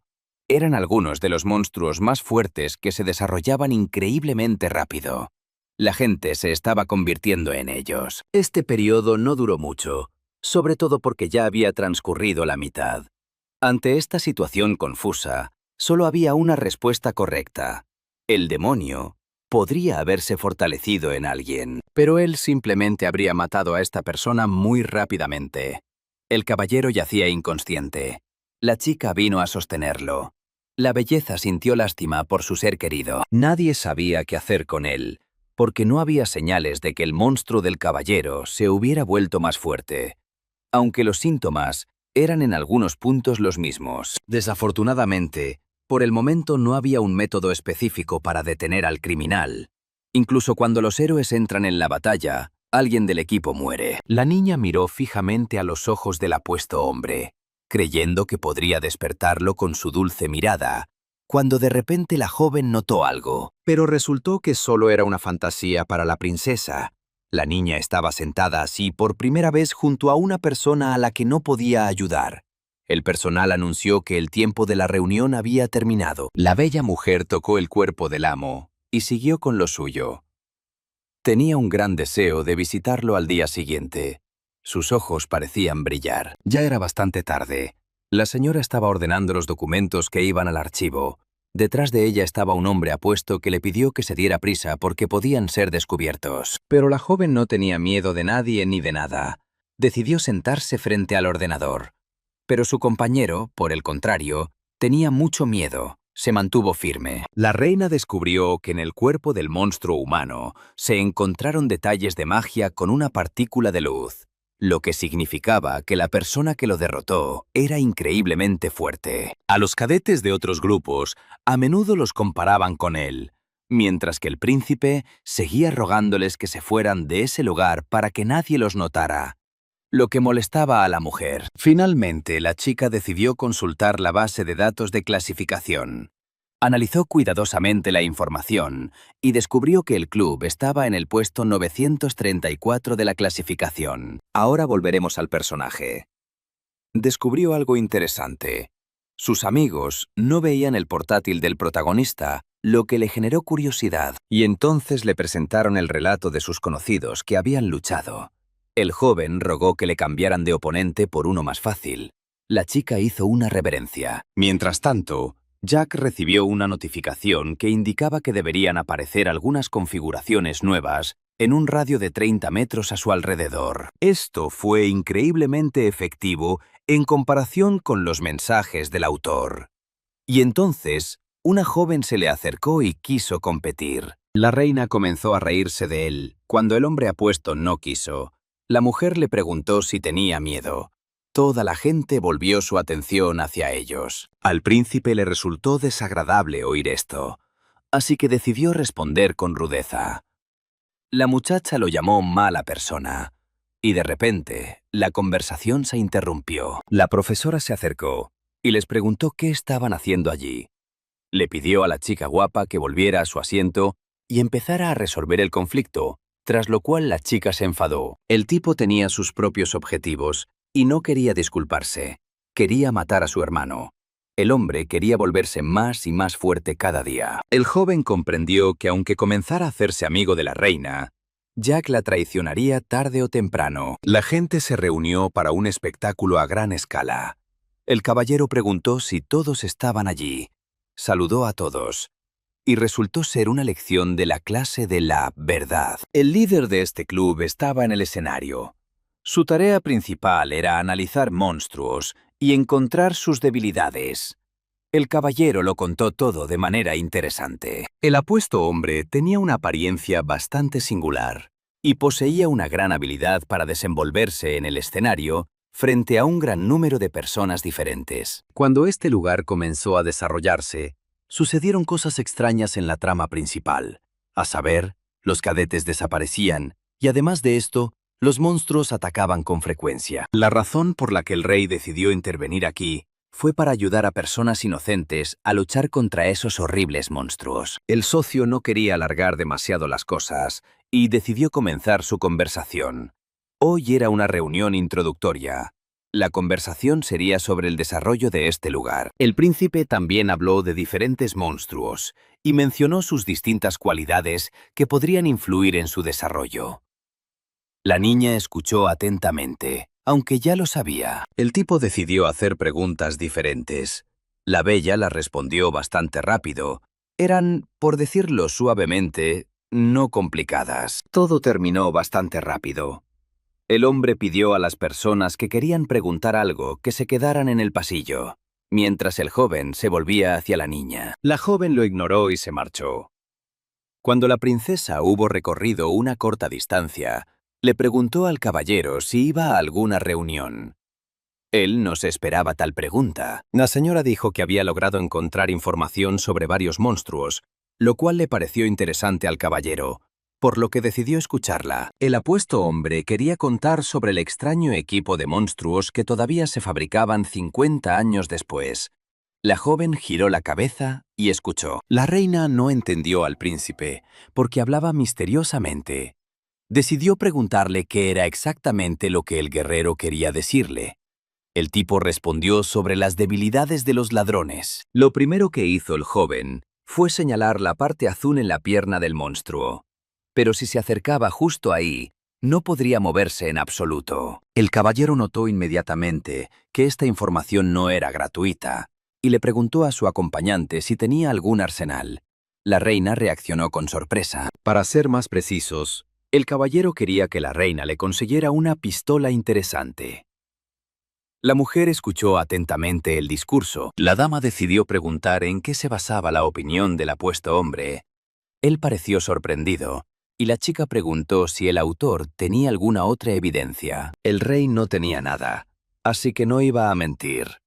Eran algunos de los monstruos más fuertes que se desarrollaban increíblemente rápido. La gente se estaba convirtiendo en ellos. Este periodo no duró mucho, sobre todo porque ya había transcurrido la mitad. Ante esta situación confusa, solo había una respuesta correcta. El demonio podría haberse fortalecido en alguien, pero él simplemente habría matado a esta persona muy rápidamente. El caballero yacía inconsciente. La chica vino a sostenerlo. La belleza sintió lástima por su ser querido. Nadie sabía qué hacer con él, porque no había señales de que el monstruo del caballero se hubiera vuelto más fuerte, aunque los síntomas eran en algunos puntos los mismos. Desafortunadamente, por el momento no había un método específico para detener al criminal. Incluso cuando los héroes entran en la batalla, alguien del equipo muere. La niña miró fijamente a los ojos del apuesto hombre, creyendo que podría despertarlo con su dulce mirada, cuando de repente la joven notó algo. Pero resultó que solo era una fantasía para la princesa. La niña estaba sentada así por primera vez junto a una persona a la que no podía ayudar. El personal anunció que el tiempo de la reunión había terminado. La bella mujer tocó el cuerpo del amo y siguió con lo suyo. Tenía un gran deseo de visitarlo al día siguiente. Sus ojos parecían brillar. Ya era bastante tarde. La señora estaba ordenando los documentos que iban al archivo. Detrás de ella estaba un hombre apuesto que le pidió que se diera prisa porque podían ser descubiertos. Pero la joven no tenía miedo de nadie ni de nada. Decidió sentarse frente al ordenador. Pero su compañero, por el contrario, tenía mucho miedo. Se mantuvo firme. La reina descubrió que en el cuerpo del monstruo humano se encontraron detalles de magia con una partícula de luz, lo que significaba que la persona que lo derrotó era increíblemente fuerte. A los cadetes de otros grupos a menudo los comparaban con él, mientras que el príncipe seguía rogándoles que se fueran de ese lugar para que nadie los notara, lo que molestaba a la mujer. Finalmente, la chica decidió consultar la base de datos de clasificación. Analizó cuidadosamente la información y descubrió que el club estaba en el puesto 934 de la clasificación. Ahora volveremos al personaje. Descubrió algo interesante. Sus amigos no veían el portátil del protagonista, lo que le generó curiosidad, y entonces le presentaron el relato de sus conocidos que habían luchado. El joven rogó que le cambiaran de oponente por uno más fácil. La chica hizo una reverencia. Mientras tanto, Jack recibió una notificación que indicaba que deberían aparecer algunas configuraciones nuevas en un radio de 30 metros a su alrededor. Esto fue increíblemente efectivo en comparación con los mensajes del autor. Y entonces, una joven se le acercó y quiso competir. La reina comenzó a reírse de él. Cuando el hombre apuesto no quiso, la mujer le preguntó si tenía miedo. Toda la gente volvió su atención hacia ellos. Al príncipe le resultó desagradable oír esto, así que decidió responder con rudeza. La muchacha lo llamó mala persona, y de repente, la conversación se interrumpió. La profesora se acercó y les preguntó qué estaban haciendo allí. Le pidió a la chica guapa que volviera a su asiento y empezara a resolver el conflicto, tras lo cual la chica se enfadó. El tipo tenía sus propios objetivos y no quería disculparse. Quería matar a su hermano. El hombre quería volverse más y más fuerte cada día. El joven comprendió que aunque comenzara a hacerse amigo de la reina, Jack la traicionaría tarde o temprano. La gente se reunió para un espectáculo a gran escala. El caballero preguntó si todos estaban allí. Saludó a todos. Y resultó ser una lección de la clase de la verdad. El líder de este club estaba en el escenario. Su tarea principal era analizar monstruos y encontrar sus debilidades. El caballero lo contó todo de manera interesante. El apuesto hombre tenía una apariencia bastante singular y poseía una gran habilidad para desenvolverse en el escenario frente a un gran número de personas diferentes. Cuando este lugar comenzó a desarrollarse, sucedieron cosas extrañas en la trama principal. A saber, los cadetes desaparecían y además de esto, los monstruos atacaban con frecuencia. La razón por la que el rey decidió intervenir aquí fue para ayudar a personas inocentes a luchar contra esos horribles monstruos. El socio no quería alargar demasiado las cosas y decidió comenzar su conversación. Hoy era una reunión introductoria. La conversación sería sobre el desarrollo de este lugar. El príncipe también habló de diferentes monstruos y mencionó sus distintas cualidades que podrían influir en su desarrollo. La niña escuchó atentamente, aunque ya lo sabía. El tipo decidió hacer preguntas diferentes. La bella las respondió bastante rápido. Eran, por decirlo suavemente, no complicadas. Todo terminó bastante rápido. El hombre pidió a las personas que querían preguntar algo que se quedaran en el pasillo, mientras el joven se volvía hacia la niña. La joven lo ignoró y se marchó. Cuando la princesa hubo recorrido una corta distancia, le preguntó al caballero si iba a alguna reunión. Él no se esperaba tal pregunta. La señora dijo que había logrado encontrar información sobre varios monstruos, lo cual le pareció interesante al caballero, por lo que decidió escucharla. El apuesto hombre quería contar sobre el extraño equipo de monstruos que todavía se fabricaban 50 años después. La joven giró la cabeza y escuchó. La reina no entendió al príncipe, porque hablaba misteriosamente. Decidió preguntarle qué era exactamente lo que el guerrero quería decirle. El tipo respondió sobre las debilidades de los ladrones. Lo primero que hizo el joven fue señalar la parte azul en la pierna del monstruo. Pero si se acercaba justo ahí, no podría moverse en absoluto. El caballero notó inmediatamente que esta información no era gratuita y le preguntó a su acompañante si tenía algún arsenal. La reina reaccionó con sorpresa. Para ser más precisos, el caballero quería que la reina le consiguiera una pistola interesante. La mujer escuchó atentamente el discurso. La dama decidió preguntar en qué se basaba la opinión del apuesto hombre. Él pareció sorprendido, y la chica preguntó si el autor tenía alguna otra evidencia. El rey no tenía nada, así que no iba a mentir.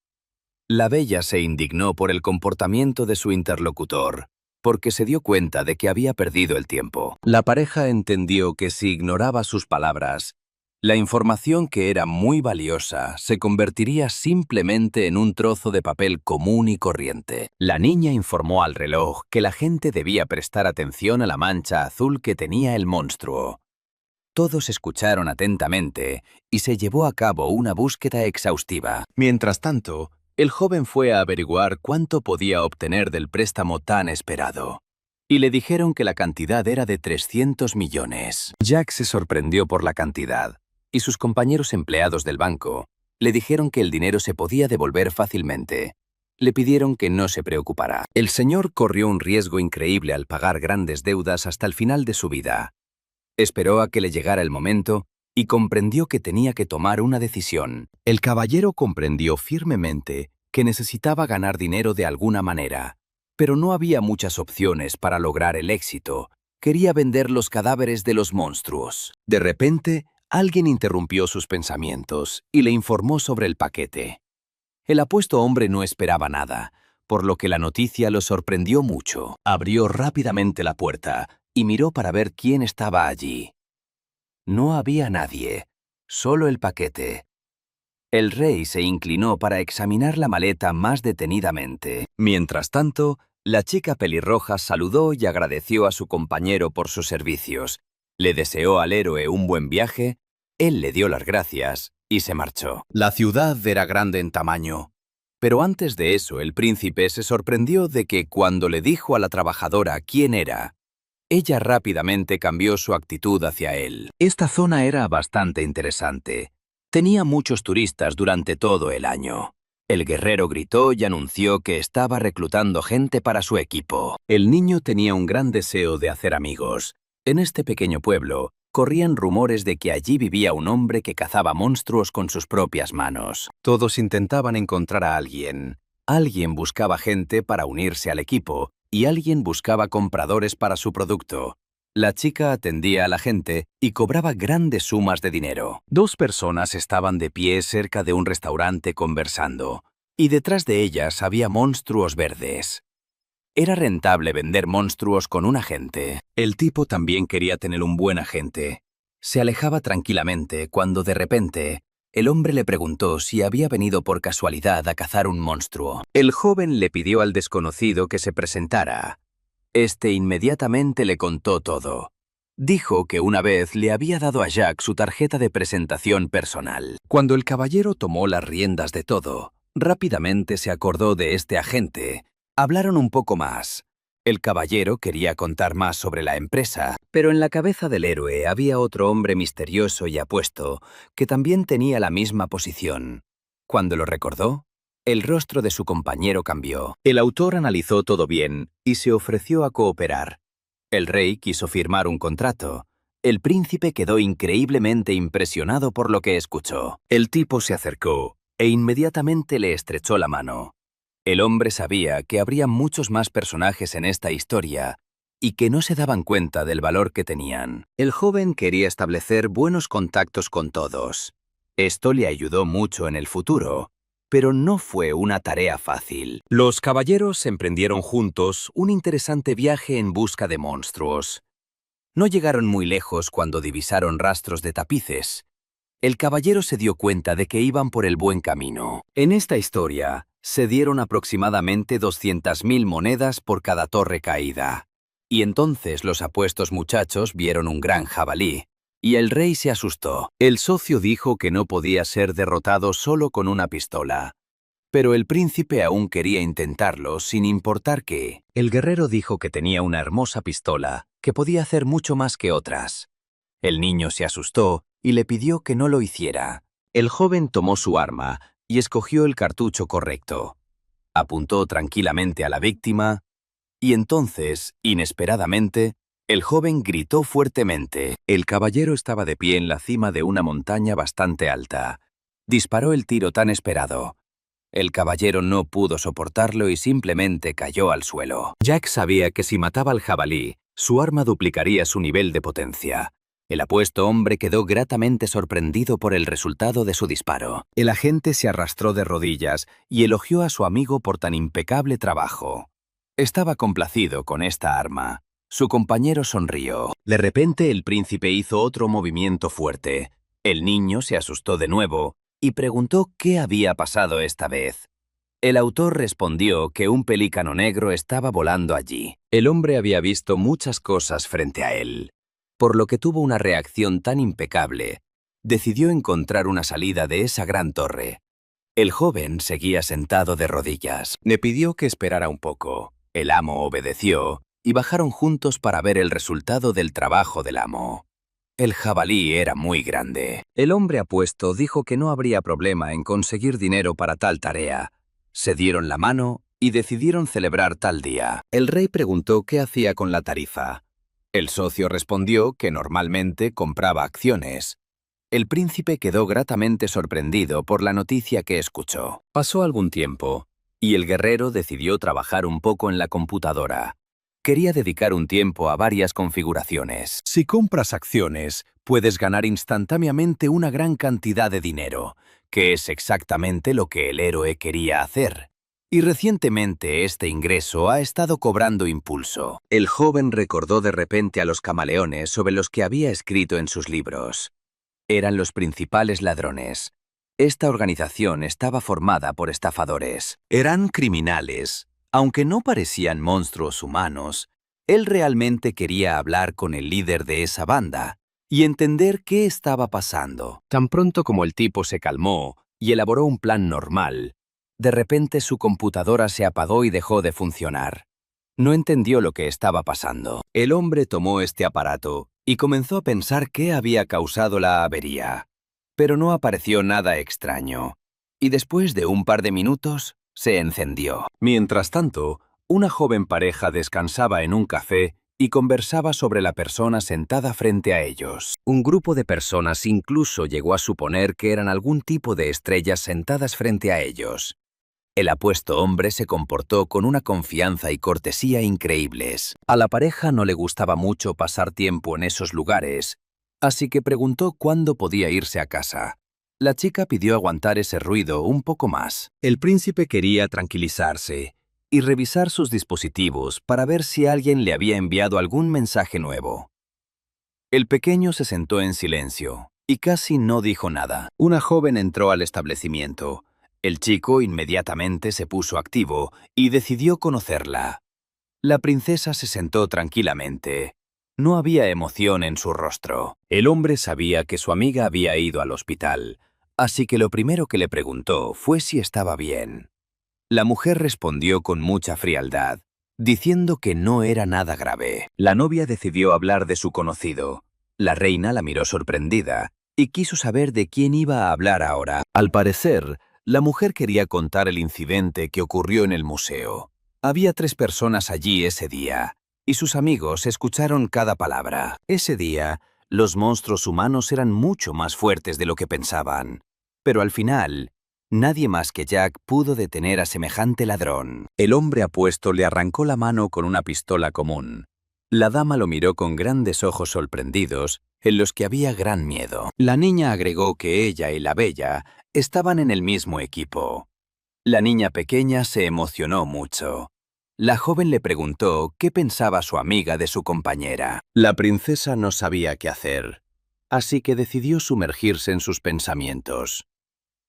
La bella se indignó por el comportamiento de su interlocutor, porque se dio cuenta de que había perdido el tiempo. La pareja entendió que si ignoraba sus palabras, la información que era muy valiosa se convertiría simplemente en un trozo de papel común y corriente. La niña informó al reloj que la gente debía prestar atención a la mancha azul que tenía el monstruo. Todos escucharon atentamente y se llevó a cabo una búsqueda exhaustiva. Mientras tanto, el joven fue a averiguar cuánto podía obtener del préstamo tan esperado. Y le dijeron que la cantidad era de 300 millones. Jack se sorprendió por la cantidad, y sus compañeros empleados del banco le dijeron que el dinero se podía devolver fácilmente. Le pidieron que no se preocupara. El señor corrió un riesgo increíble al pagar grandes deudas hasta el final de su vida. Esperó a que le llegara el momento y comprendió que tenía que tomar una decisión. El caballero comprendió firmemente que necesitaba ganar dinero de alguna manera, pero no había muchas opciones para lograr el éxito. Quería vender los cadáveres de los monstruos. De repente, alguien interrumpió sus pensamientos y le informó sobre el paquete. El apuesto hombre no esperaba nada, por lo que la noticia lo sorprendió mucho. Abrió rápidamente la puerta y miró para ver quién estaba allí. No había nadie, solo el paquete. El rey se inclinó para examinar la maleta más detenidamente. Mientras tanto, la chica pelirroja saludó y agradeció a su compañero por sus servicios. Le deseó al héroe un buen viaje, él le dio las gracias y se marchó. La ciudad era grande en tamaño, pero antes de eso el príncipe se sorprendió de que cuando le dijo a la trabajadora quién era, ella rápidamente cambió su actitud hacia él. Esta zona era bastante interesante. Tenía muchos turistas durante todo el año. El guerrero gritó y anunció que estaba reclutando gente para su equipo. El niño tenía un gran deseo de hacer amigos. En este pequeño pueblo, corrían rumores de que allí vivía un hombre que cazaba monstruos con sus propias manos. Todos intentaban encontrar a alguien Alguien buscaba gente para unirse al equipo y alguien buscaba compradores para su producto. La chica atendía a la gente y cobraba grandes sumas de dinero. Dos personas estaban de pie cerca de un restaurante conversando, y detrás de ellas había monstruos verdes. Era rentable vender monstruos con un agente. El tipo también quería tener un buen agente. Se alejaba tranquilamente cuando de repente el hombre le preguntó si había venido por casualidad a cazar un monstruo. El joven le pidió al desconocido que se presentara. Este inmediatamente le contó todo. Dijo que una vez le había dado a Jack su tarjeta de presentación personal. Cuando el caballero tomó las riendas de todo, rápidamente se acordó de este agente. Hablaron un poco más. El caballero quería contar más sobre la empresa, pero en la cabeza del héroe había otro hombre misterioso y apuesto que también tenía la misma posición. Cuando lo recordó, el rostro de su compañero cambió. El autor analizó todo bien y se ofreció a cooperar. El rey quiso firmar un contrato. El príncipe quedó increíblemente impresionado por lo que escuchó. El tipo se acercó e inmediatamente le estrechó la mano. El hombre sabía que habría muchos más personajes en esta historia y que no se daban cuenta del valor que tenían. El joven quería establecer buenos contactos con todos. Esto le ayudó mucho en el futuro, pero no fue una tarea fácil. Los caballeros emprendieron juntos un interesante viaje en busca de monstruos. No llegaron muy lejos cuando divisaron rastros de tapices. El caballero se dio cuenta de que iban por el buen camino. En esta historia, se dieron aproximadamente 200.000 monedas por cada torre caída. Y entonces los apuestos muchachos vieron un gran jabalí, y el rey se asustó. El socio dijo que no podía ser derrotado solo con una pistola. Pero el príncipe aún quería intentarlo sin importar qué. El guerrero dijo que tenía una hermosa pistola, que podía hacer mucho más que otras. El niño se asustó y le pidió que no lo hiciera. El joven tomó su arma y escogió el cartucho correcto. Apuntó tranquilamente a la víctima y entonces, inesperadamente, el joven gritó fuertemente. El caballero estaba de pie en la cima de una montaña bastante alta. Disparó el tiro tan esperado. El caballero no pudo soportarlo y simplemente cayó al suelo. Jack sabía que si mataba al jabalí, su arma duplicaría su nivel de potencia. El apuesto hombre quedó gratamente sorprendido por el resultado de su disparo. El agente se arrastró de rodillas y elogió a su amigo por tan impecable trabajo. Estaba complacido con esta arma. Su compañero sonrió. De repente el príncipe hizo otro movimiento fuerte. El niño se asustó de nuevo y preguntó qué había pasado esta vez. El autor respondió que un pelícano negro estaba volando allí. El hombre había visto muchas cosas frente a él, por lo que tuvo una reacción tan impecable. Decidió encontrar una salida de esa gran torre. El joven seguía sentado de rodillas. Le pidió que esperara un poco. El amo obedeció y bajaron juntos para ver el resultado del trabajo del amo. El jabalí era muy grande. El hombre apuesto dijo que no habría problema en conseguir dinero para tal tarea. Se dieron la mano y decidieron celebrar tal día. El rey preguntó qué hacía con la tarifa. El socio respondió que normalmente compraba acciones. El príncipe quedó gratamente sorprendido por la noticia que escuchó. Pasó algún tiempo, y el guerrero decidió trabajar un poco en la computadora. Quería dedicar un tiempo a varias configuraciones. Si compras acciones, puedes ganar instantáneamente una gran cantidad de dinero, que es exactamente lo que el héroe quería hacer. Y recientemente este ingreso ha estado cobrando impulso. El joven recordó de repente a los camaleones sobre los que había escrito en sus libros. Eran los principales ladrones. Esta organización estaba formada por estafadores. Eran criminales. Aunque no parecían monstruos humanos, él realmente quería hablar con el líder de esa banda y entender qué estaba pasando. Tan pronto como el tipo se calmó y elaboró un plan normal, de repente su computadora se apagó y dejó de funcionar. No entendió lo que estaba pasando. El hombre tomó este aparato y comenzó a pensar qué había causado la avería. Pero no apareció nada extraño. Y después de un par de minutos, se encendió. Mientras tanto, una joven pareja descansaba en un café y conversaba sobre la persona sentada frente a ellos. Un grupo de personas incluso llegó a suponer que eran algún tipo de estrellas sentadas frente a ellos. El apuesto hombre se comportó con una confianza y cortesía increíbles. A la pareja no le gustaba mucho pasar tiempo en esos lugares, así que preguntó cuándo podía irse a casa. La chica pidió aguantar ese ruido un poco más. El príncipe quería tranquilizarse y revisar sus dispositivos para ver si alguien le había enviado algún mensaje nuevo. El pequeño se sentó en silencio y casi no dijo nada. Una joven entró al establecimiento. El chico inmediatamente se puso activo y decidió conocerla. La princesa se sentó tranquilamente. No había emoción en su rostro. El hombre sabía que su amiga había ido al hospital, así que lo primero que le preguntó fue si estaba bien. La mujer respondió con mucha frialdad, diciendo que no era nada grave. La novia decidió hablar de su conocido. La reina la miró sorprendida y quiso saber de quién iba a hablar ahora. Al parecer, la mujer quería contar el incidente que ocurrió en el museo. Había 3 personas allí ese día, y sus amigos escucharon cada palabra. Ese día, los monstruos humanos eran mucho más fuertes de lo que pensaban. Pero al final, nadie más que Jack pudo detener a semejante ladrón. El hombre apuesto le arrancó la mano con una pistola común. La dama lo miró con grandes ojos sorprendidos, en los que había gran miedo. La niña agregó que ella y la bella estaban en el mismo equipo. La niña pequeña se emocionó mucho. La joven le preguntó qué pensaba su amiga de su compañera. La princesa no sabía qué hacer, así que decidió sumergirse en sus pensamientos.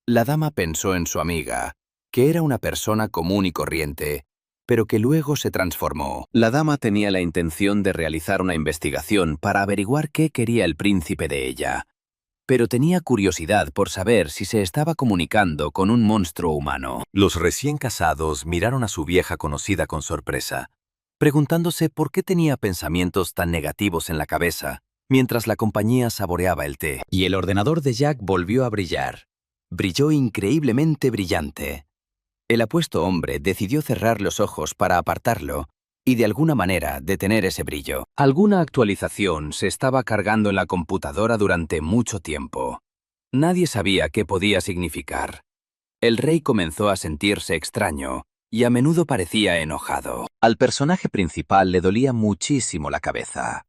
La dama pensó en su amiga, que era una persona común y corriente, pero que luego se transformó. La dama tenía la intención de realizar una investigación para averiguar qué quería el príncipe de ella, pero tenía curiosidad por saber si se estaba comunicando con un monstruo humano. Los recién casados miraron a su vieja conocida con sorpresa, preguntándose por qué tenía pensamientos tan negativos en la cabeza, mientras la compañía saboreaba el té. Y el ordenador de Jack volvió a brillar. Brilló increíblemente brillante. El apuesto hombre decidió cerrar los ojos para apartarlo y de alguna manera detener ese brillo. Alguna actualización se estaba cargando en la computadora durante mucho tiempo. Nadie sabía qué podía significar. El rey comenzó a sentirse extraño y a menudo parecía enojado. Al personaje principal le dolía muchísimo la cabeza.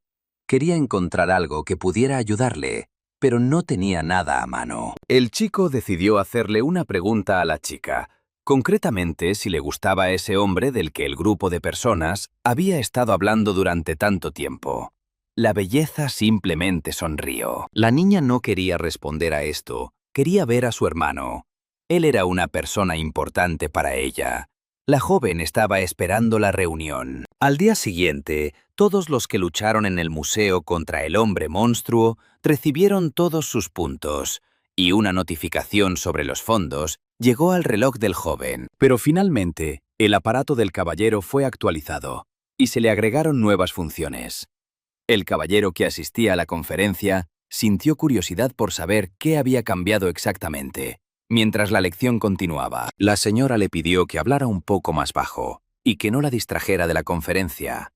Quería encontrar algo que pudiera ayudarle, pero no tenía nada a mano. El chico decidió hacerle una pregunta a la chica, concretamente si le gustaba ese hombre del que el grupo de personas había estado hablando durante tanto tiempo. La belleza simplemente sonrió. La niña no quería responder a esto, quería ver a su hermano. Él era una persona importante para ella. La joven estaba esperando la reunión. Al día siguiente, todos los que lucharon en el museo contra el hombre monstruo recibieron todos sus puntos, y una notificación sobre los fondos llegó al reloj del joven. Pero finalmente, el aparato del caballero fue actualizado, y se le agregaron nuevas funciones. El caballero que asistía a la conferencia sintió curiosidad por saber qué había cambiado exactamente. Mientras la lección continuaba, la señora le pidió que hablara un poco más bajo y que no la distrajera de la conferencia.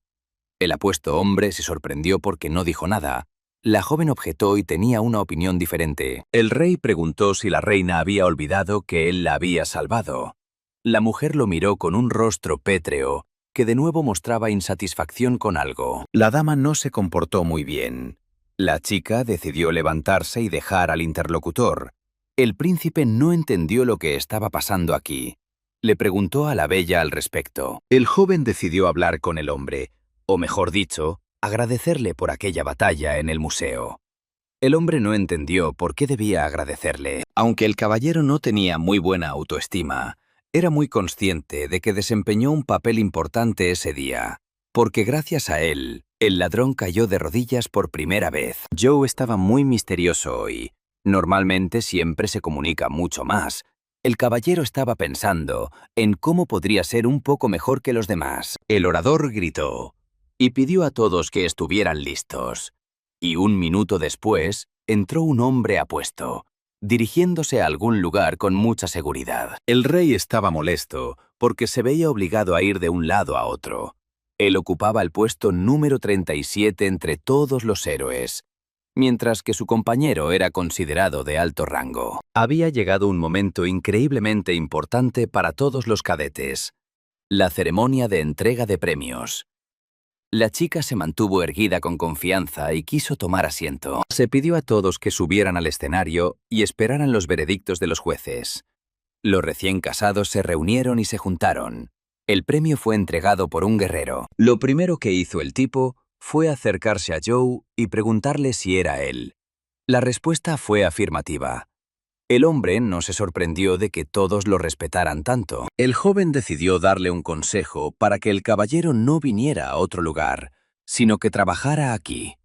El apuesto hombre se sorprendió porque no dijo nada. La joven objetó y tenía una opinión diferente. El rey preguntó si la reina había olvidado que él la había salvado. La mujer lo miró con un rostro pétreo que de nuevo mostraba insatisfacción con algo. La dama no se comportó muy bien. La chica decidió levantarse y dejar al interlocutor. El príncipe no entendió lo que estaba pasando aquí. Le preguntó a la bella al respecto. El joven decidió hablar con el hombre, o mejor dicho, agradecerle por aquella batalla en el museo. El hombre no entendió por qué debía agradecerle. Aunque el caballero no tenía muy buena autoestima, era muy consciente de que desempeñó un papel importante ese día, porque gracias a él, el ladrón cayó de rodillas por primera vez. Joe estaba muy misterioso hoy. Normalmente siempre se comunica mucho más. El caballero estaba pensando en cómo podría ser un poco mejor que los demás. El orador gritó y pidió a todos que estuvieran listos. Y un minuto después, entró un hombre apuesto, dirigiéndose a algún lugar con mucha seguridad. El rey estaba molesto porque se veía obligado a ir de un lado a otro. Él ocupaba el puesto número 37 entre todos los héroes. mientras que su compañero era considerado de alto rango. Había llegado un momento increíblemente importante para todos los cadetes: la ceremonia de entrega de premios. La chica se mantuvo erguida con confianza y quiso tomar asiento. Se pidió a todos que subieran al escenario y esperaran los veredictos de los jueces. Los recién casados se reunieron y se juntaron. El premio fue entregado por un guerrero. Lo primero que hizo el tipo fue acercarse a Joe y preguntarle si era él. La respuesta fue afirmativa. El hombre no se sorprendió de que todos lo respetaran tanto. El joven decidió darle un consejo para que el caballero no viniera a otro lugar, sino que trabajara aquí.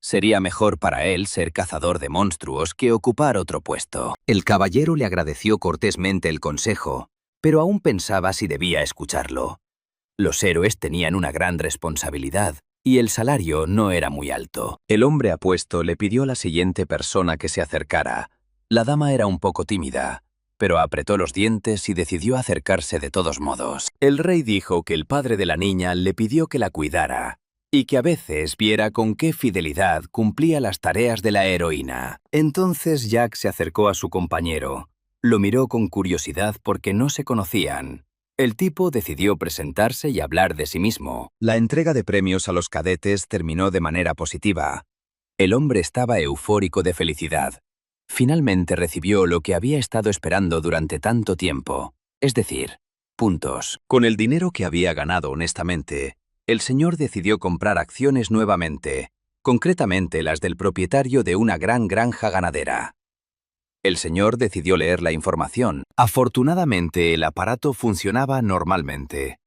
Sería mejor para él ser cazador de monstruos que ocupar otro puesto. El caballero le agradeció cortésmente el consejo, pero aún pensaba si debía escucharlo. Los héroes tenían una gran responsabilidad, y el salario no era muy alto. El hombre apuesto le pidió a la siguiente persona que se acercara. La dama era un poco tímida, pero apretó los dientes y decidió acercarse de todos modos. El rey dijo que el padre de la niña le pidió que la cuidara, y que a veces viera con qué fidelidad cumplía las tareas de la heroína. Entonces Jack se acercó a su compañero. Lo miró con curiosidad porque no se conocían. El tipo decidió presentarse y hablar de sí mismo. La entrega de premios a los cadetes terminó de manera positiva. El hombre estaba eufórico de felicidad. Finalmente recibió lo que había estado esperando durante tanto tiempo, es decir, puntos. Con el dinero que había ganado honestamente, el señor decidió comprar acciones nuevamente, concretamente las del propietario de una gran granja ganadera. El señor decidió leer la información. Afortunadamente, el aparato funcionaba normalmente.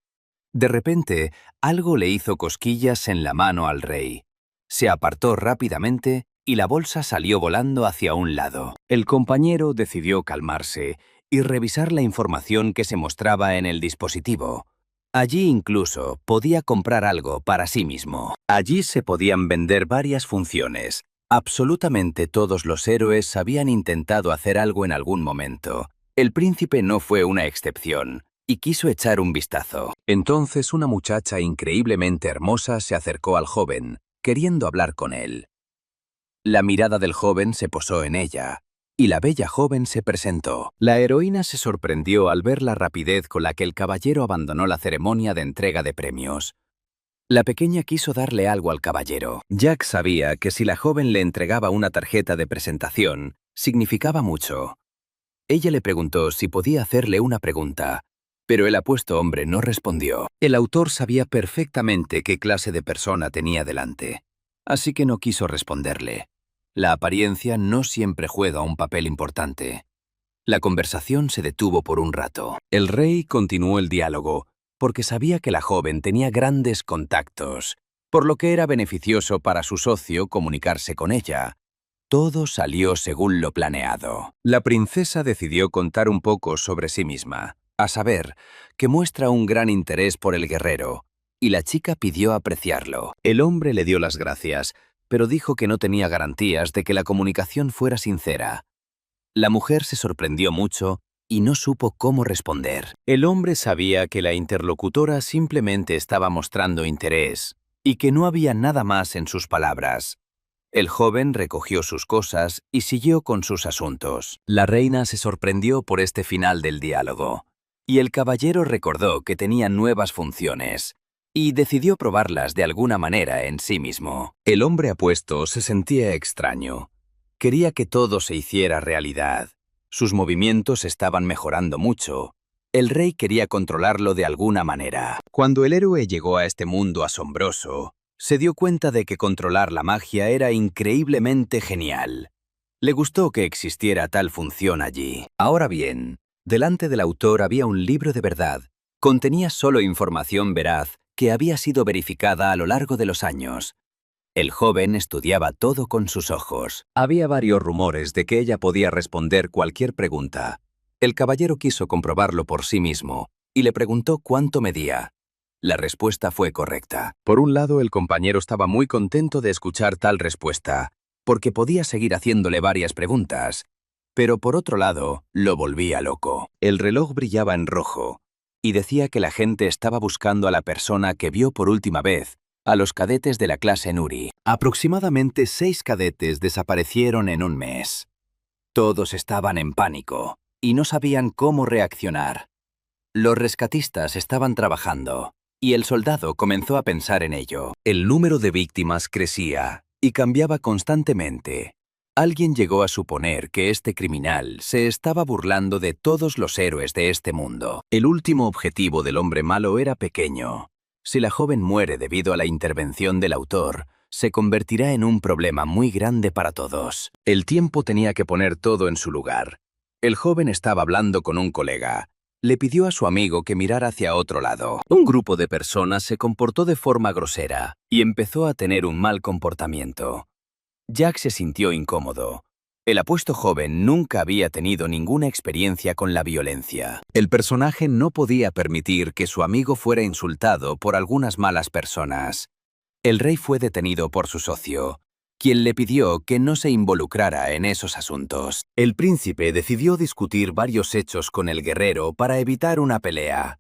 De repente, algo le hizo cosquillas en la mano al rey. Se apartó rápidamente y la bolsa salió volando hacia un lado. El compañero decidió calmarse y revisar la información que se mostraba en el dispositivo. Allí incluso podía comprar algo para sí mismo. Allí se podían vender varias funciones. Absolutamente todos los héroes habían intentado hacer algo en algún momento. El príncipe no fue una excepción, y quiso echar un vistazo. Entonces una muchacha increíblemente hermosa se acercó al joven, queriendo hablar con él. La mirada del joven se posó en ella, y la bella joven se presentó. La heroína se sorprendió al ver la rapidez con la que el caballero abandonó la ceremonia de entrega de premios. La pequeña quiso darle algo al caballero. Jack sabía que si la joven le entregaba una tarjeta de presentación, significaba mucho. Ella le preguntó si podía hacerle una pregunta, pero el apuesto hombre no respondió. El autor sabía perfectamente qué clase de persona tenía delante, así que no quiso responderle. La apariencia no siempre juega un papel importante. La conversación se detuvo por un rato. El rey continuó el diálogo, porque sabía que la joven tenía grandes contactos, por lo que era beneficioso para su socio comunicarse con ella. Todo salió según lo planeado. La princesa decidió contar un poco sobre sí misma, a saber, que muestra un gran interés por el guerrero, y la chica pidió apreciarlo. El hombre le dio las gracias, pero dijo que no tenía garantías de que la comunicación fuera sincera. La mujer se sorprendió mucho y no supo cómo responder. El hombre sabía que la interlocutora simplemente estaba mostrando interés y que no había nada más en sus palabras. El joven recogió sus cosas y siguió con sus asuntos. La reina se sorprendió por este final del diálogo, y el caballero recordó que tenía nuevas funciones, y decidió probarlas de alguna manera en sí mismo. El hombre apuesto se sentía extraño. Quería que todo se hiciera realidad. Sus movimientos estaban mejorando mucho. El rey quería controlarlo de alguna manera. Cuando el héroe llegó a este mundo asombroso, se dio cuenta de que controlar la magia era increíblemente genial. Le gustó que existiera tal función allí. Ahora bien, delante del autor había un libro de verdad. Contenía solo información veraz que había sido verificada a lo largo de los años. El joven estudiaba todo con sus ojos. Había varios rumores de que ella podía responder cualquier pregunta. El caballero quiso comprobarlo por sí mismo y le preguntó cuánto medía. La respuesta fue correcta. Por un lado, el compañero estaba muy contento de escuchar tal respuesta, porque podía seguir haciéndole varias preguntas. Pero por otro lado, lo volvía loco. El reloj brillaba en rojo y decía que la gente estaba buscando a la persona que vio por última vez a los cadetes de la clase Nuri. Aproximadamente 6 cadetes desaparecieron en un mes. Todos estaban en pánico y no sabían cómo reaccionar. Los rescatistas estaban trabajando y el soldado comenzó a pensar en ello. El número de víctimas crecía y cambiaba constantemente. Alguien llegó a suponer que este criminal se estaba burlando de todos los héroes de este mundo. El último objetivo del hombre malo era pequeño. Si la joven muere debido a la intervención del autor, se convertirá en un problema muy grande para todos. El tiempo tenía que poner todo en su lugar. El joven estaba hablando con un colega. Le pidió a su amigo que mirara hacia otro lado. Un grupo de personas se comportó de forma grosera y empezó a tener un mal comportamiento. Jack se sintió incómodo. El apuesto joven nunca había tenido ninguna experiencia con la violencia. El personaje no podía permitir que su amigo fuera insultado por algunas malas personas. El rey fue detenido por su socio, quien le pidió que no se involucrara en esos asuntos. El príncipe decidió discutir varios hechos con el guerrero para evitar una pelea.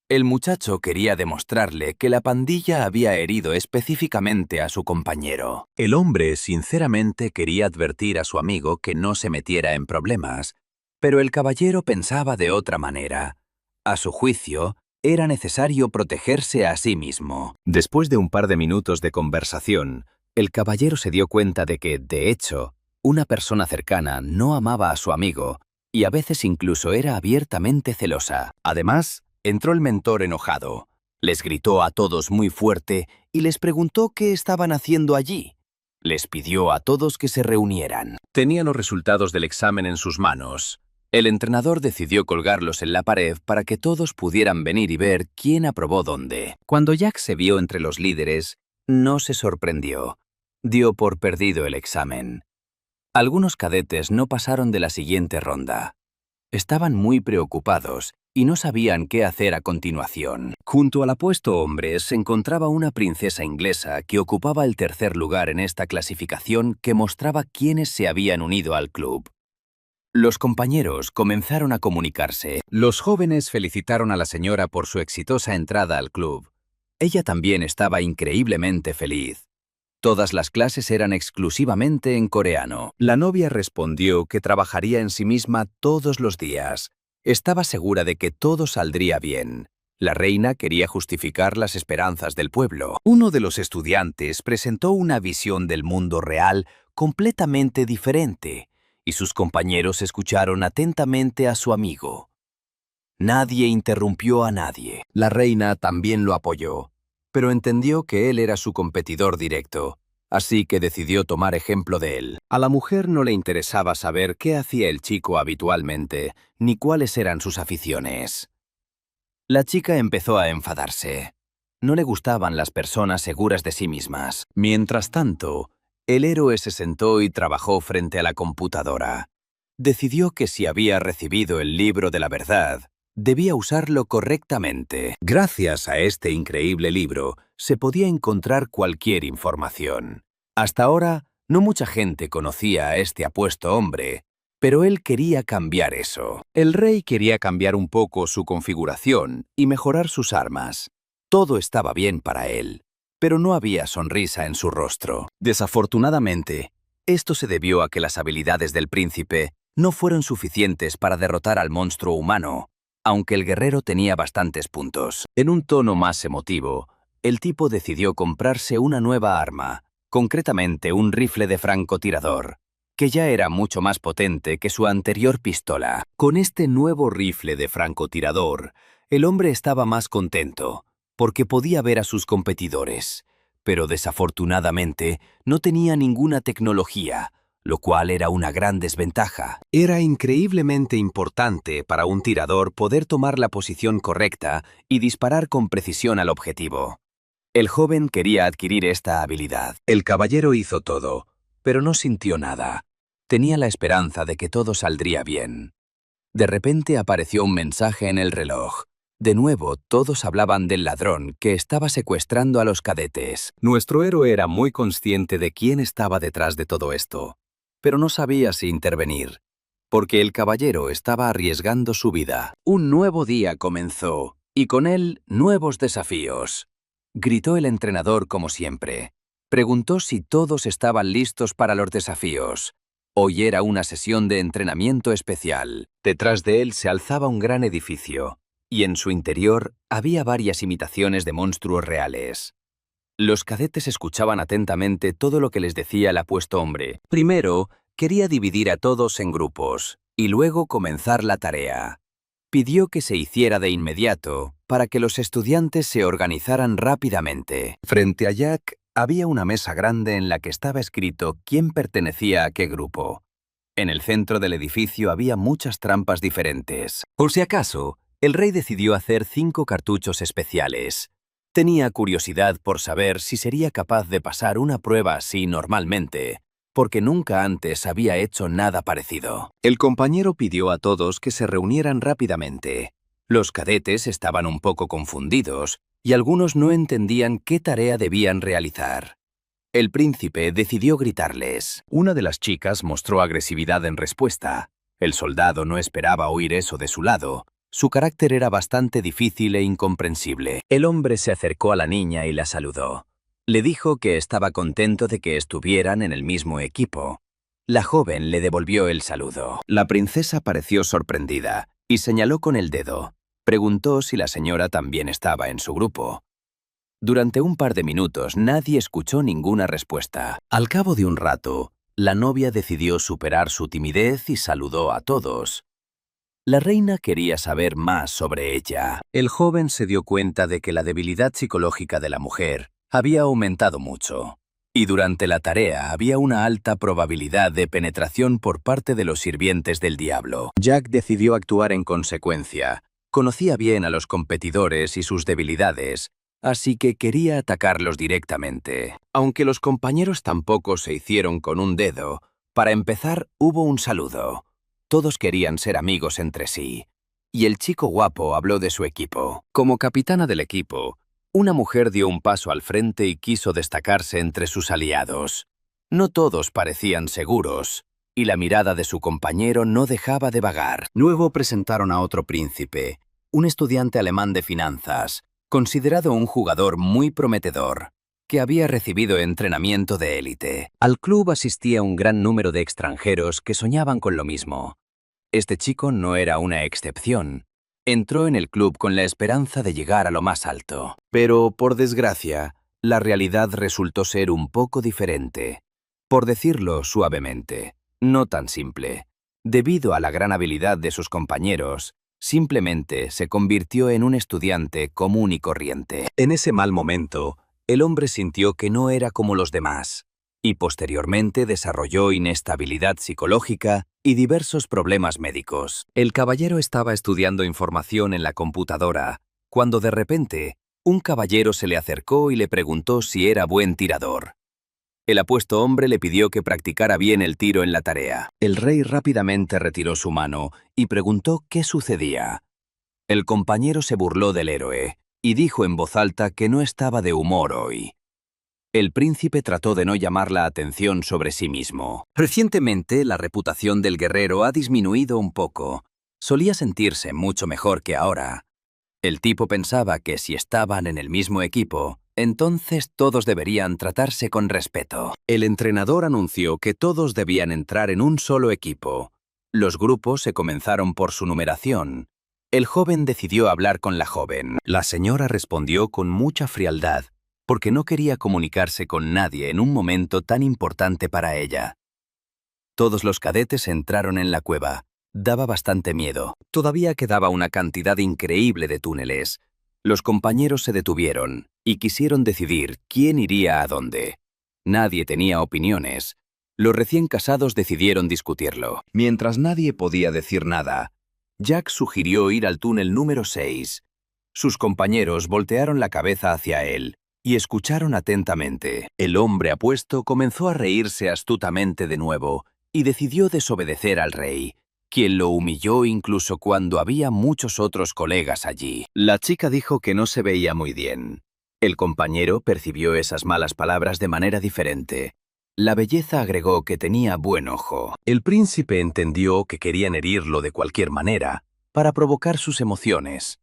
El muchacho quería demostrarle que la pandilla había herido específicamente a su compañero. El hombre sinceramente quería advertir a su amigo que no se metiera en problemas, pero el caballero pensaba de otra manera. A su juicio, era necesario protegerse a sí mismo. Después de un par de minutos de conversación, el caballero se dio cuenta de que, de hecho, una persona cercana no amaba a su amigo y a veces incluso era abiertamente celosa. Además, entró el mentor enojado. Les gritó a todos muy fuerte y les preguntó qué estaban haciendo allí. Les pidió a todos que se reunieran. Tenía los resultados del examen en sus manos. El entrenador decidió colgarlos en la pared para que todos pudieran venir y ver quién aprobó dónde. Cuando Jack se vio entre los líderes, no se sorprendió. Dio por perdido el examen. Algunos cadetes no pasaron de la siguiente ronda. Estaban muy preocupados y no sabían qué hacer a continuación. Junto al apuesto hombre se encontraba una princesa inglesa que ocupaba el tercer lugar en esta clasificación que mostraba quiénes se habían unido al club. Los compañeros comenzaron a comunicarse. Los jóvenes felicitaron a la señora por su exitosa entrada al club. Ella también estaba increíblemente feliz. Todas las clases eran exclusivamente en coreano. La novia respondió que trabajaría en sí misma todos los días. Estaba segura de que todo saldría bien. La reina quería justificar las esperanzas del pueblo. Uno de los estudiantes presentó una visión del mundo real completamente diferente, y sus compañeros escucharon atentamente a su amigo. Nadie interrumpió a nadie. La reina también lo apoyó, pero entendió que él era su competidor directo, así que decidió tomar ejemplo de él. A la mujer no le interesaba saber qué hacía el chico habitualmente, ni cuáles eran sus aficiones. La chica empezó a enfadarse. No le gustaban las personas seguras de sí mismas. Mientras tanto, el héroe se sentó y trabajó frente a la computadora. Decidió que si había recibido el libro de la verdad, debía usarlo correctamente. Gracias a este increíble libro, se podía encontrar cualquier información. Hasta ahora, no mucha gente conocía a este apuesto hombre, pero él quería cambiar eso. El rey quería cambiar un poco su configuración y mejorar sus armas. Todo estaba bien para él, pero no había sonrisa en su rostro. Desafortunadamente, esto se debió a que las habilidades del príncipe no fueron suficientes para derrotar al monstruo humano, aunque el guerrero tenía bastantes puntos. En un tono más emotivo, el tipo decidió comprarse una nueva arma, concretamente un rifle de francotirador, que ya era mucho más potente que su anterior pistola. Con este nuevo rifle de francotirador, el hombre estaba más contento, porque podía ver a sus competidores, pero desafortunadamente no tenía ninguna tecnología, lo cual era una gran desventaja. Era increíblemente importante para un tirador poder tomar la posición correcta y disparar con precisión al objetivo. El joven quería adquirir esta habilidad. El caballero hizo todo, pero no sintió nada. Tenía la esperanza de que todo saldría bien. De repente apareció un mensaje en el reloj. De nuevo, todos hablaban del ladrón que estaba secuestrando a los cadetes. Nuestro héroe era muy consciente de quién estaba detrás de todo esto, pero no sabía si intervenir, porque el caballero estaba arriesgando su vida. Un nuevo día comenzó, y con él nuevos desafíos. Gritó el entrenador como siempre. Preguntó si todos estaban listos para los desafíos. Hoy era una sesión de entrenamiento especial. Detrás de él se alzaba un gran edificio, y en su interior había varias imitaciones de monstruos reales. Los cadetes escuchaban atentamente todo lo que les decía el apuesto hombre. Primero, quería dividir a todos en grupos, y luego comenzar la tarea. Pidió que se hiciera de inmediato, para que los estudiantes se organizaran rápidamente. Frente a Jack había una mesa grande en la que estaba escrito quién pertenecía a qué grupo. En el centro del edificio había muchas trampas diferentes. Por si acaso, el rey decidió hacer 5 cartuchos especiales. Tenía curiosidad por saber si sería capaz de pasar una prueba así normalmente, porque nunca antes había hecho nada parecido. El compañero pidió a todos que se reunieran rápidamente. Los cadetes estaban un poco confundidos, y algunos no entendían qué tarea debían realizar. El príncipe decidió gritarles. Una de las chicas mostró agresividad en respuesta. El soldado no esperaba oír eso de su lado. Su carácter era bastante difícil e incomprensible. El hombre se acercó a la niña y la saludó. Le dijo que estaba contento de que estuvieran en el mismo equipo. La joven le devolvió el saludo. La princesa pareció sorprendida y señaló con el dedo. Preguntó si la señora también estaba en su grupo. Durante un par de minutos nadie escuchó ninguna respuesta. Al cabo de un rato, la novia decidió superar su timidez y saludó a todos. La reina quería saber más sobre ella. El joven se dio cuenta de que la debilidad psicológica de la mujer había aumentado mucho, y durante la tarea había una alta probabilidad de penetración por parte de los sirvientes del diablo. Jack decidió actuar en consecuencia. Conocía bien a los competidores y sus debilidades, así que quería atacarlos directamente. Aunque los compañeros tampoco se hicieron con un dedo, para empezar hubo un saludo. Todos querían ser amigos entre sí. Y el chico guapo habló de su equipo. Como capitana del equipo, una mujer dio un paso al frente y quiso destacarse entre sus aliados. No todos parecían seguros, y la mirada de su compañero no dejaba de vagar. Luego presentaron a otro príncipe, un estudiante alemán de finanzas, considerado un jugador muy prometedor, que había recibido entrenamiento de élite. Al club asistía un gran número de extranjeros que soñaban con lo mismo. Este chico no era una excepción. Entró en el club con la esperanza de llegar a lo más alto. Pero, por desgracia, la realidad resultó ser un poco diferente. Por decirlo suavemente, no tan simple. Debido a la gran habilidad de sus compañeros, simplemente se convirtió en un estudiante común y corriente. En ese mal momento, el hombre sintió que no era como los demás, y posteriormente desarrolló inestabilidad psicológica y diversos problemas médicos. El caballero estaba estudiando información en la computadora, cuando de repente, un caballero se le acercó y le preguntó si era buen tirador. El apuesto hombre le pidió que practicara bien el tiro en la tarea. El rey rápidamente retiró su mano y preguntó qué sucedía. El compañero se burló del héroe y dijo en voz alta que no estaba de humor hoy. El príncipe trató de no llamar la atención sobre sí mismo. Recientemente, la reputación del guerrero ha disminuido un poco. Solía sentirse mucho mejor que ahora. El tipo pensaba que si estaban en el mismo equipo, entonces todos deberían tratarse con respeto. El entrenador anunció que todos debían entrar en un solo equipo. Los grupos se comenzaron por su numeración. El joven decidió hablar con la joven. La señora respondió con mucha frialdad, porque no quería comunicarse con nadie en un momento tan importante para ella. Todos los cadetes entraron en la cueva. Daba bastante miedo. Todavía quedaba una cantidad increíble de túneles. Los compañeros se detuvieron y quisieron decidir quién iría a dónde. Nadie tenía opiniones. Los recién casados decidieron discutirlo. Mientras nadie podía decir nada, Jack sugirió ir al túnel número 6. Sus compañeros voltearon la cabeza hacia él y escucharon atentamente. El hombre apuesto comenzó a reírse astutamente de nuevo y decidió desobedecer al rey, quien lo humilló incluso cuando había muchos otros colegas allí. La chica dijo que no se veía muy bien. El compañero percibió esas malas palabras de manera diferente. La belleza agregó que tenía buen ojo. El príncipe entendió que querían herirlo de cualquier manera, para provocar sus emociones.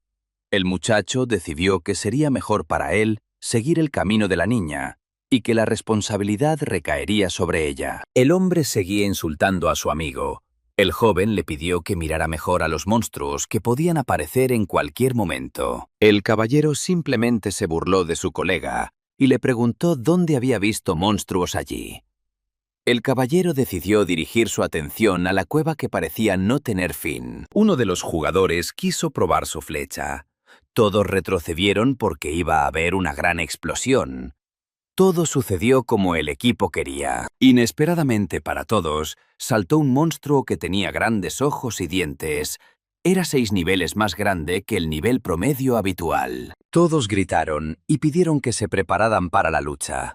El muchacho decidió que sería mejor para él seguir el camino de la niña, y que la responsabilidad recaería sobre ella. El hombre seguía insultando a su amigo. El joven le pidió que mirara mejor a los monstruos que podían aparecer en cualquier momento. El caballero simplemente se burló de su colega y le preguntó dónde había visto monstruos allí. El caballero decidió dirigir su atención a la cueva que parecía no tener fin. Uno de los jugadores quiso probar su flecha. Todos retrocedieron porque iba a haber una gran explosión. Todo sucedió como el equipo quería. Inesperadamente para todos, saltó un monstruo que tenía grandes ojos y dientes. Era 6 niveles más grande que el nivel promedio habitual. Todos gritaron y pidieron que se prepararan para la lucha.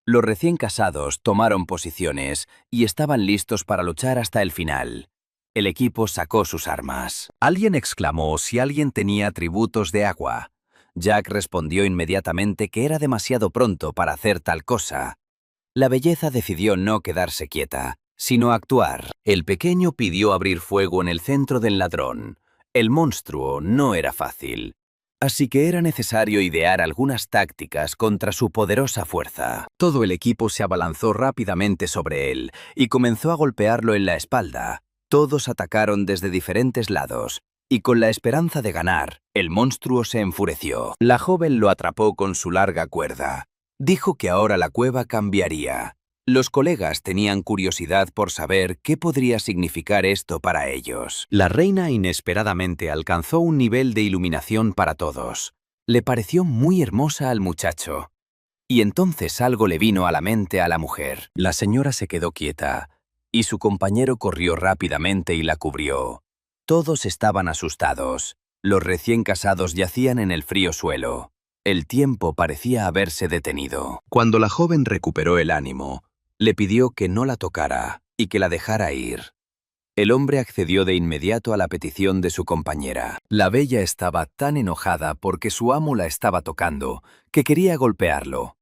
Los recién casados tomaron posiciones y estaban listos para luchar hasta el final. El equipo sacó sus armas. Alguien exclamó si alguien tenía atributos de agua. Jack respondió inmediatamente que era demasiado pronto para hacer tal cosa. La belleza decidió no quedarse quieta, sino actuar. El pequeño pidió abrir fuego en el centro del ladrón. El monstruo no era fácil. Así que era necesario idear algunas tácticas contra su poderosa fuerza. Todo el equipo se abalanzó rápidamente sobre él y comenzó a golpearlo en la espalda. Todos atacaron desde diferentes lados, y con la esperanza de ganar, el monstruo se enfureció. La joven lo atrapó con su larga cuerda. Dijo que ahora la cueva cambiaría. Los colegas tenían curiosidad por saber qué podría significar esto para ellos. La reina inesperadamente alcanzó un nivel de iluminación para todos. Le pareció muy hermosa al muchacho. Y entonces algo le vino a la mente a la mujer. La señora se quedó quieta, y su compañero corrió rápidamente y la cubrió. Todos estaban asustados. Los recién casados yacían en el frío suelo. El tiempo parecía haberse detenido. Cuando la joven recuperó el ánimo, le pidió que no la tocara y que la dejara ir. El hombre accedió de inmediato a la petición de su compañera. La bella estaba tan enojada porque su amo la estaba tocando que quería golpearlo.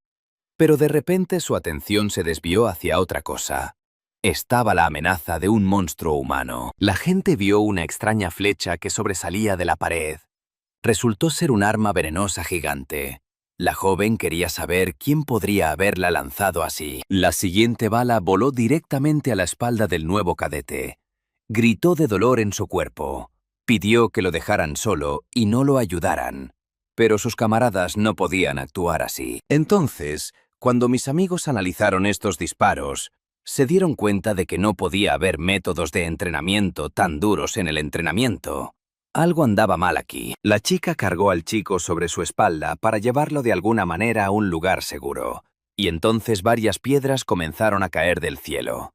Pero de repente su atención se desvió hacia otra cosa. Estaba la amenaza de un monstruo humano. La gente vio una extraña flecha que sobresalía de la pared. Resultó ser un arma venenosa gigante. La joven quería saber quién podría haberla lanzado así. La siguiente bala voló directamente a la espalda del nuevo cadete. Gritó de dolor en su cuerpo. Pidió que lo dejaran solo y no lo ayudaran. Pero sus camaradas no podían actuar así. Entonces, cuando mis amigos analizaron estos disparos, se dieron cuenta de que no podía haber métodos de entrenamiento tan duros en el entrenamiento. Algo andaba mal aquí. La chica cargó al chico sobre su espalda para llevarlo de alguna manera a un lugar seguro, y entonces varias piedras comenzaron a caer del cielo.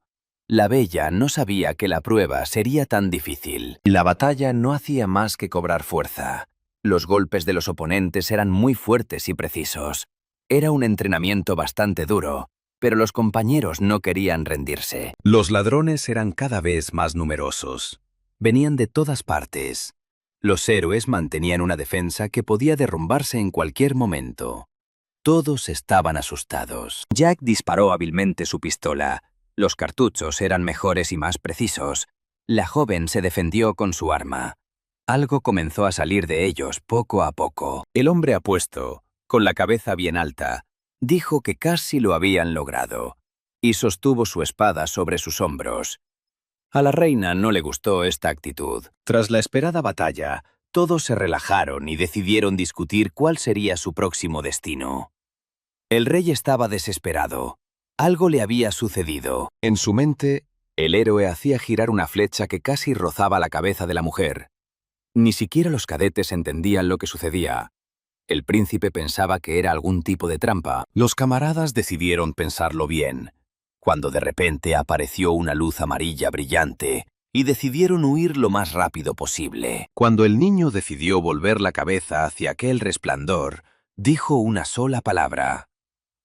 La bella no sabía que la prueba sería tan difícil. La batalla no hacía más que cobrar fuerza. Los golpes de los oponentes eran muy fuertes y precisos. Era un entrenamiento bastante duro, pero los compañeros no querían rendirse. Los ladrones eran cada vez más numerosos. Venían de todas partes. Los héroes mantenían una defensa que podía derrumbarse en cualquier momento. Todos estaban asustados. Jack disparó hábilmente su pistola. Los cartuchos eran mejores y más precisos. La joven se defendió con su arma. Algo comenzó a salir de ellos poco a poco. El hombre apuesto, con la cabeza bien alta, dijo que casi lo habían logrado, y sostuvo su espada sobre sus hombros. A la reina no le gustó esta actitud. Tras la esperada batalla, todos se relajaron y decidieron discutir cuál sería su próximo destino. El rey estaba desesperado. Algo le había sucedido. En su mente, el héroe hacía girar una flecha que casi rozaba la cabeza de la mujer. Ni siquiera los cadetes entendían lo que sucedía. El príncipe pensaba que era algún tipo de trampa. Los camaradas decidieron pensarlo bien, cuando de repente apareció una luz amarilla brillante y decidieron huir lo más rápido posible. Cuando el niño decidió volver la cabeza hacia aquel resplandor, dijo una sola palabra: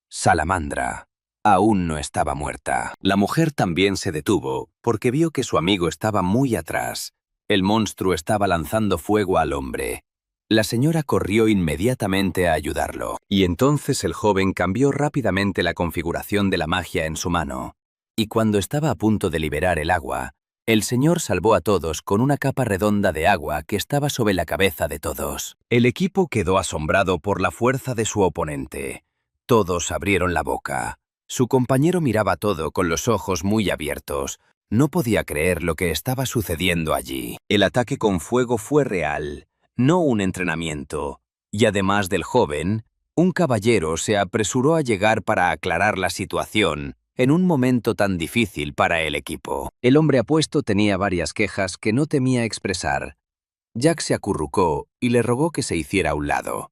Salamandra. Aún no estaba muerta. La mujer también se detuvo porque vio que su amigo estaba muy atrás. El monstruo estaba lanzando fuego al hombre. La señora corrió inmediatamente a ayudarlo, y entonces el joven cambió rápidamente la configuración de la magia en su mano, y cuando estaba a punto de liberar el agua, El señor salvó a todos con una capa redonda de agua que estaba sobre la cabeza de todos. El equipo quedó asombrado por la fuerza de su oponente. Todos abrieron la boca. Su compañero miraba todo con los ojos muy abiertos. No podía creer lo que estaba sucediendo allí. El ataque con fuego fue real, no un entrenamiento. Y además del joven, un caballero se apresuró a llegar para aclarar la situación en un momento tan difícil para el equipo. El hombre apuesto tenía varias quejas que no temía expresar. Jack se acurrucó y le rogó que se hiciera a un lado.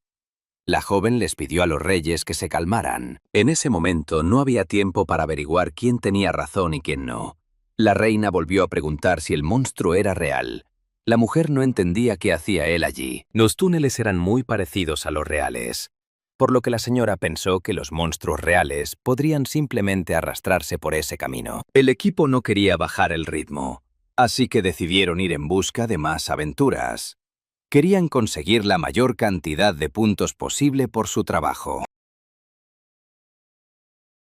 La joven les pidió a los reyes que se calmaran. En ese momento no había tiempo para averiguar quién tenía razón y quién no. La reina volvió a preguntar si el monstruo era real. La mujer no entendía qué hacía él allí. Los túneles eran muy parecidos a los reales, por lo que la señora pensó que los monstruos reales podrían simplemente arrastrarse por ese camino. El equipo no quería bajar el ritmo, así que decidieron ir en busca de más aventuras. Querían conseguir la mayor cantidad de puntos posible por su trabajo.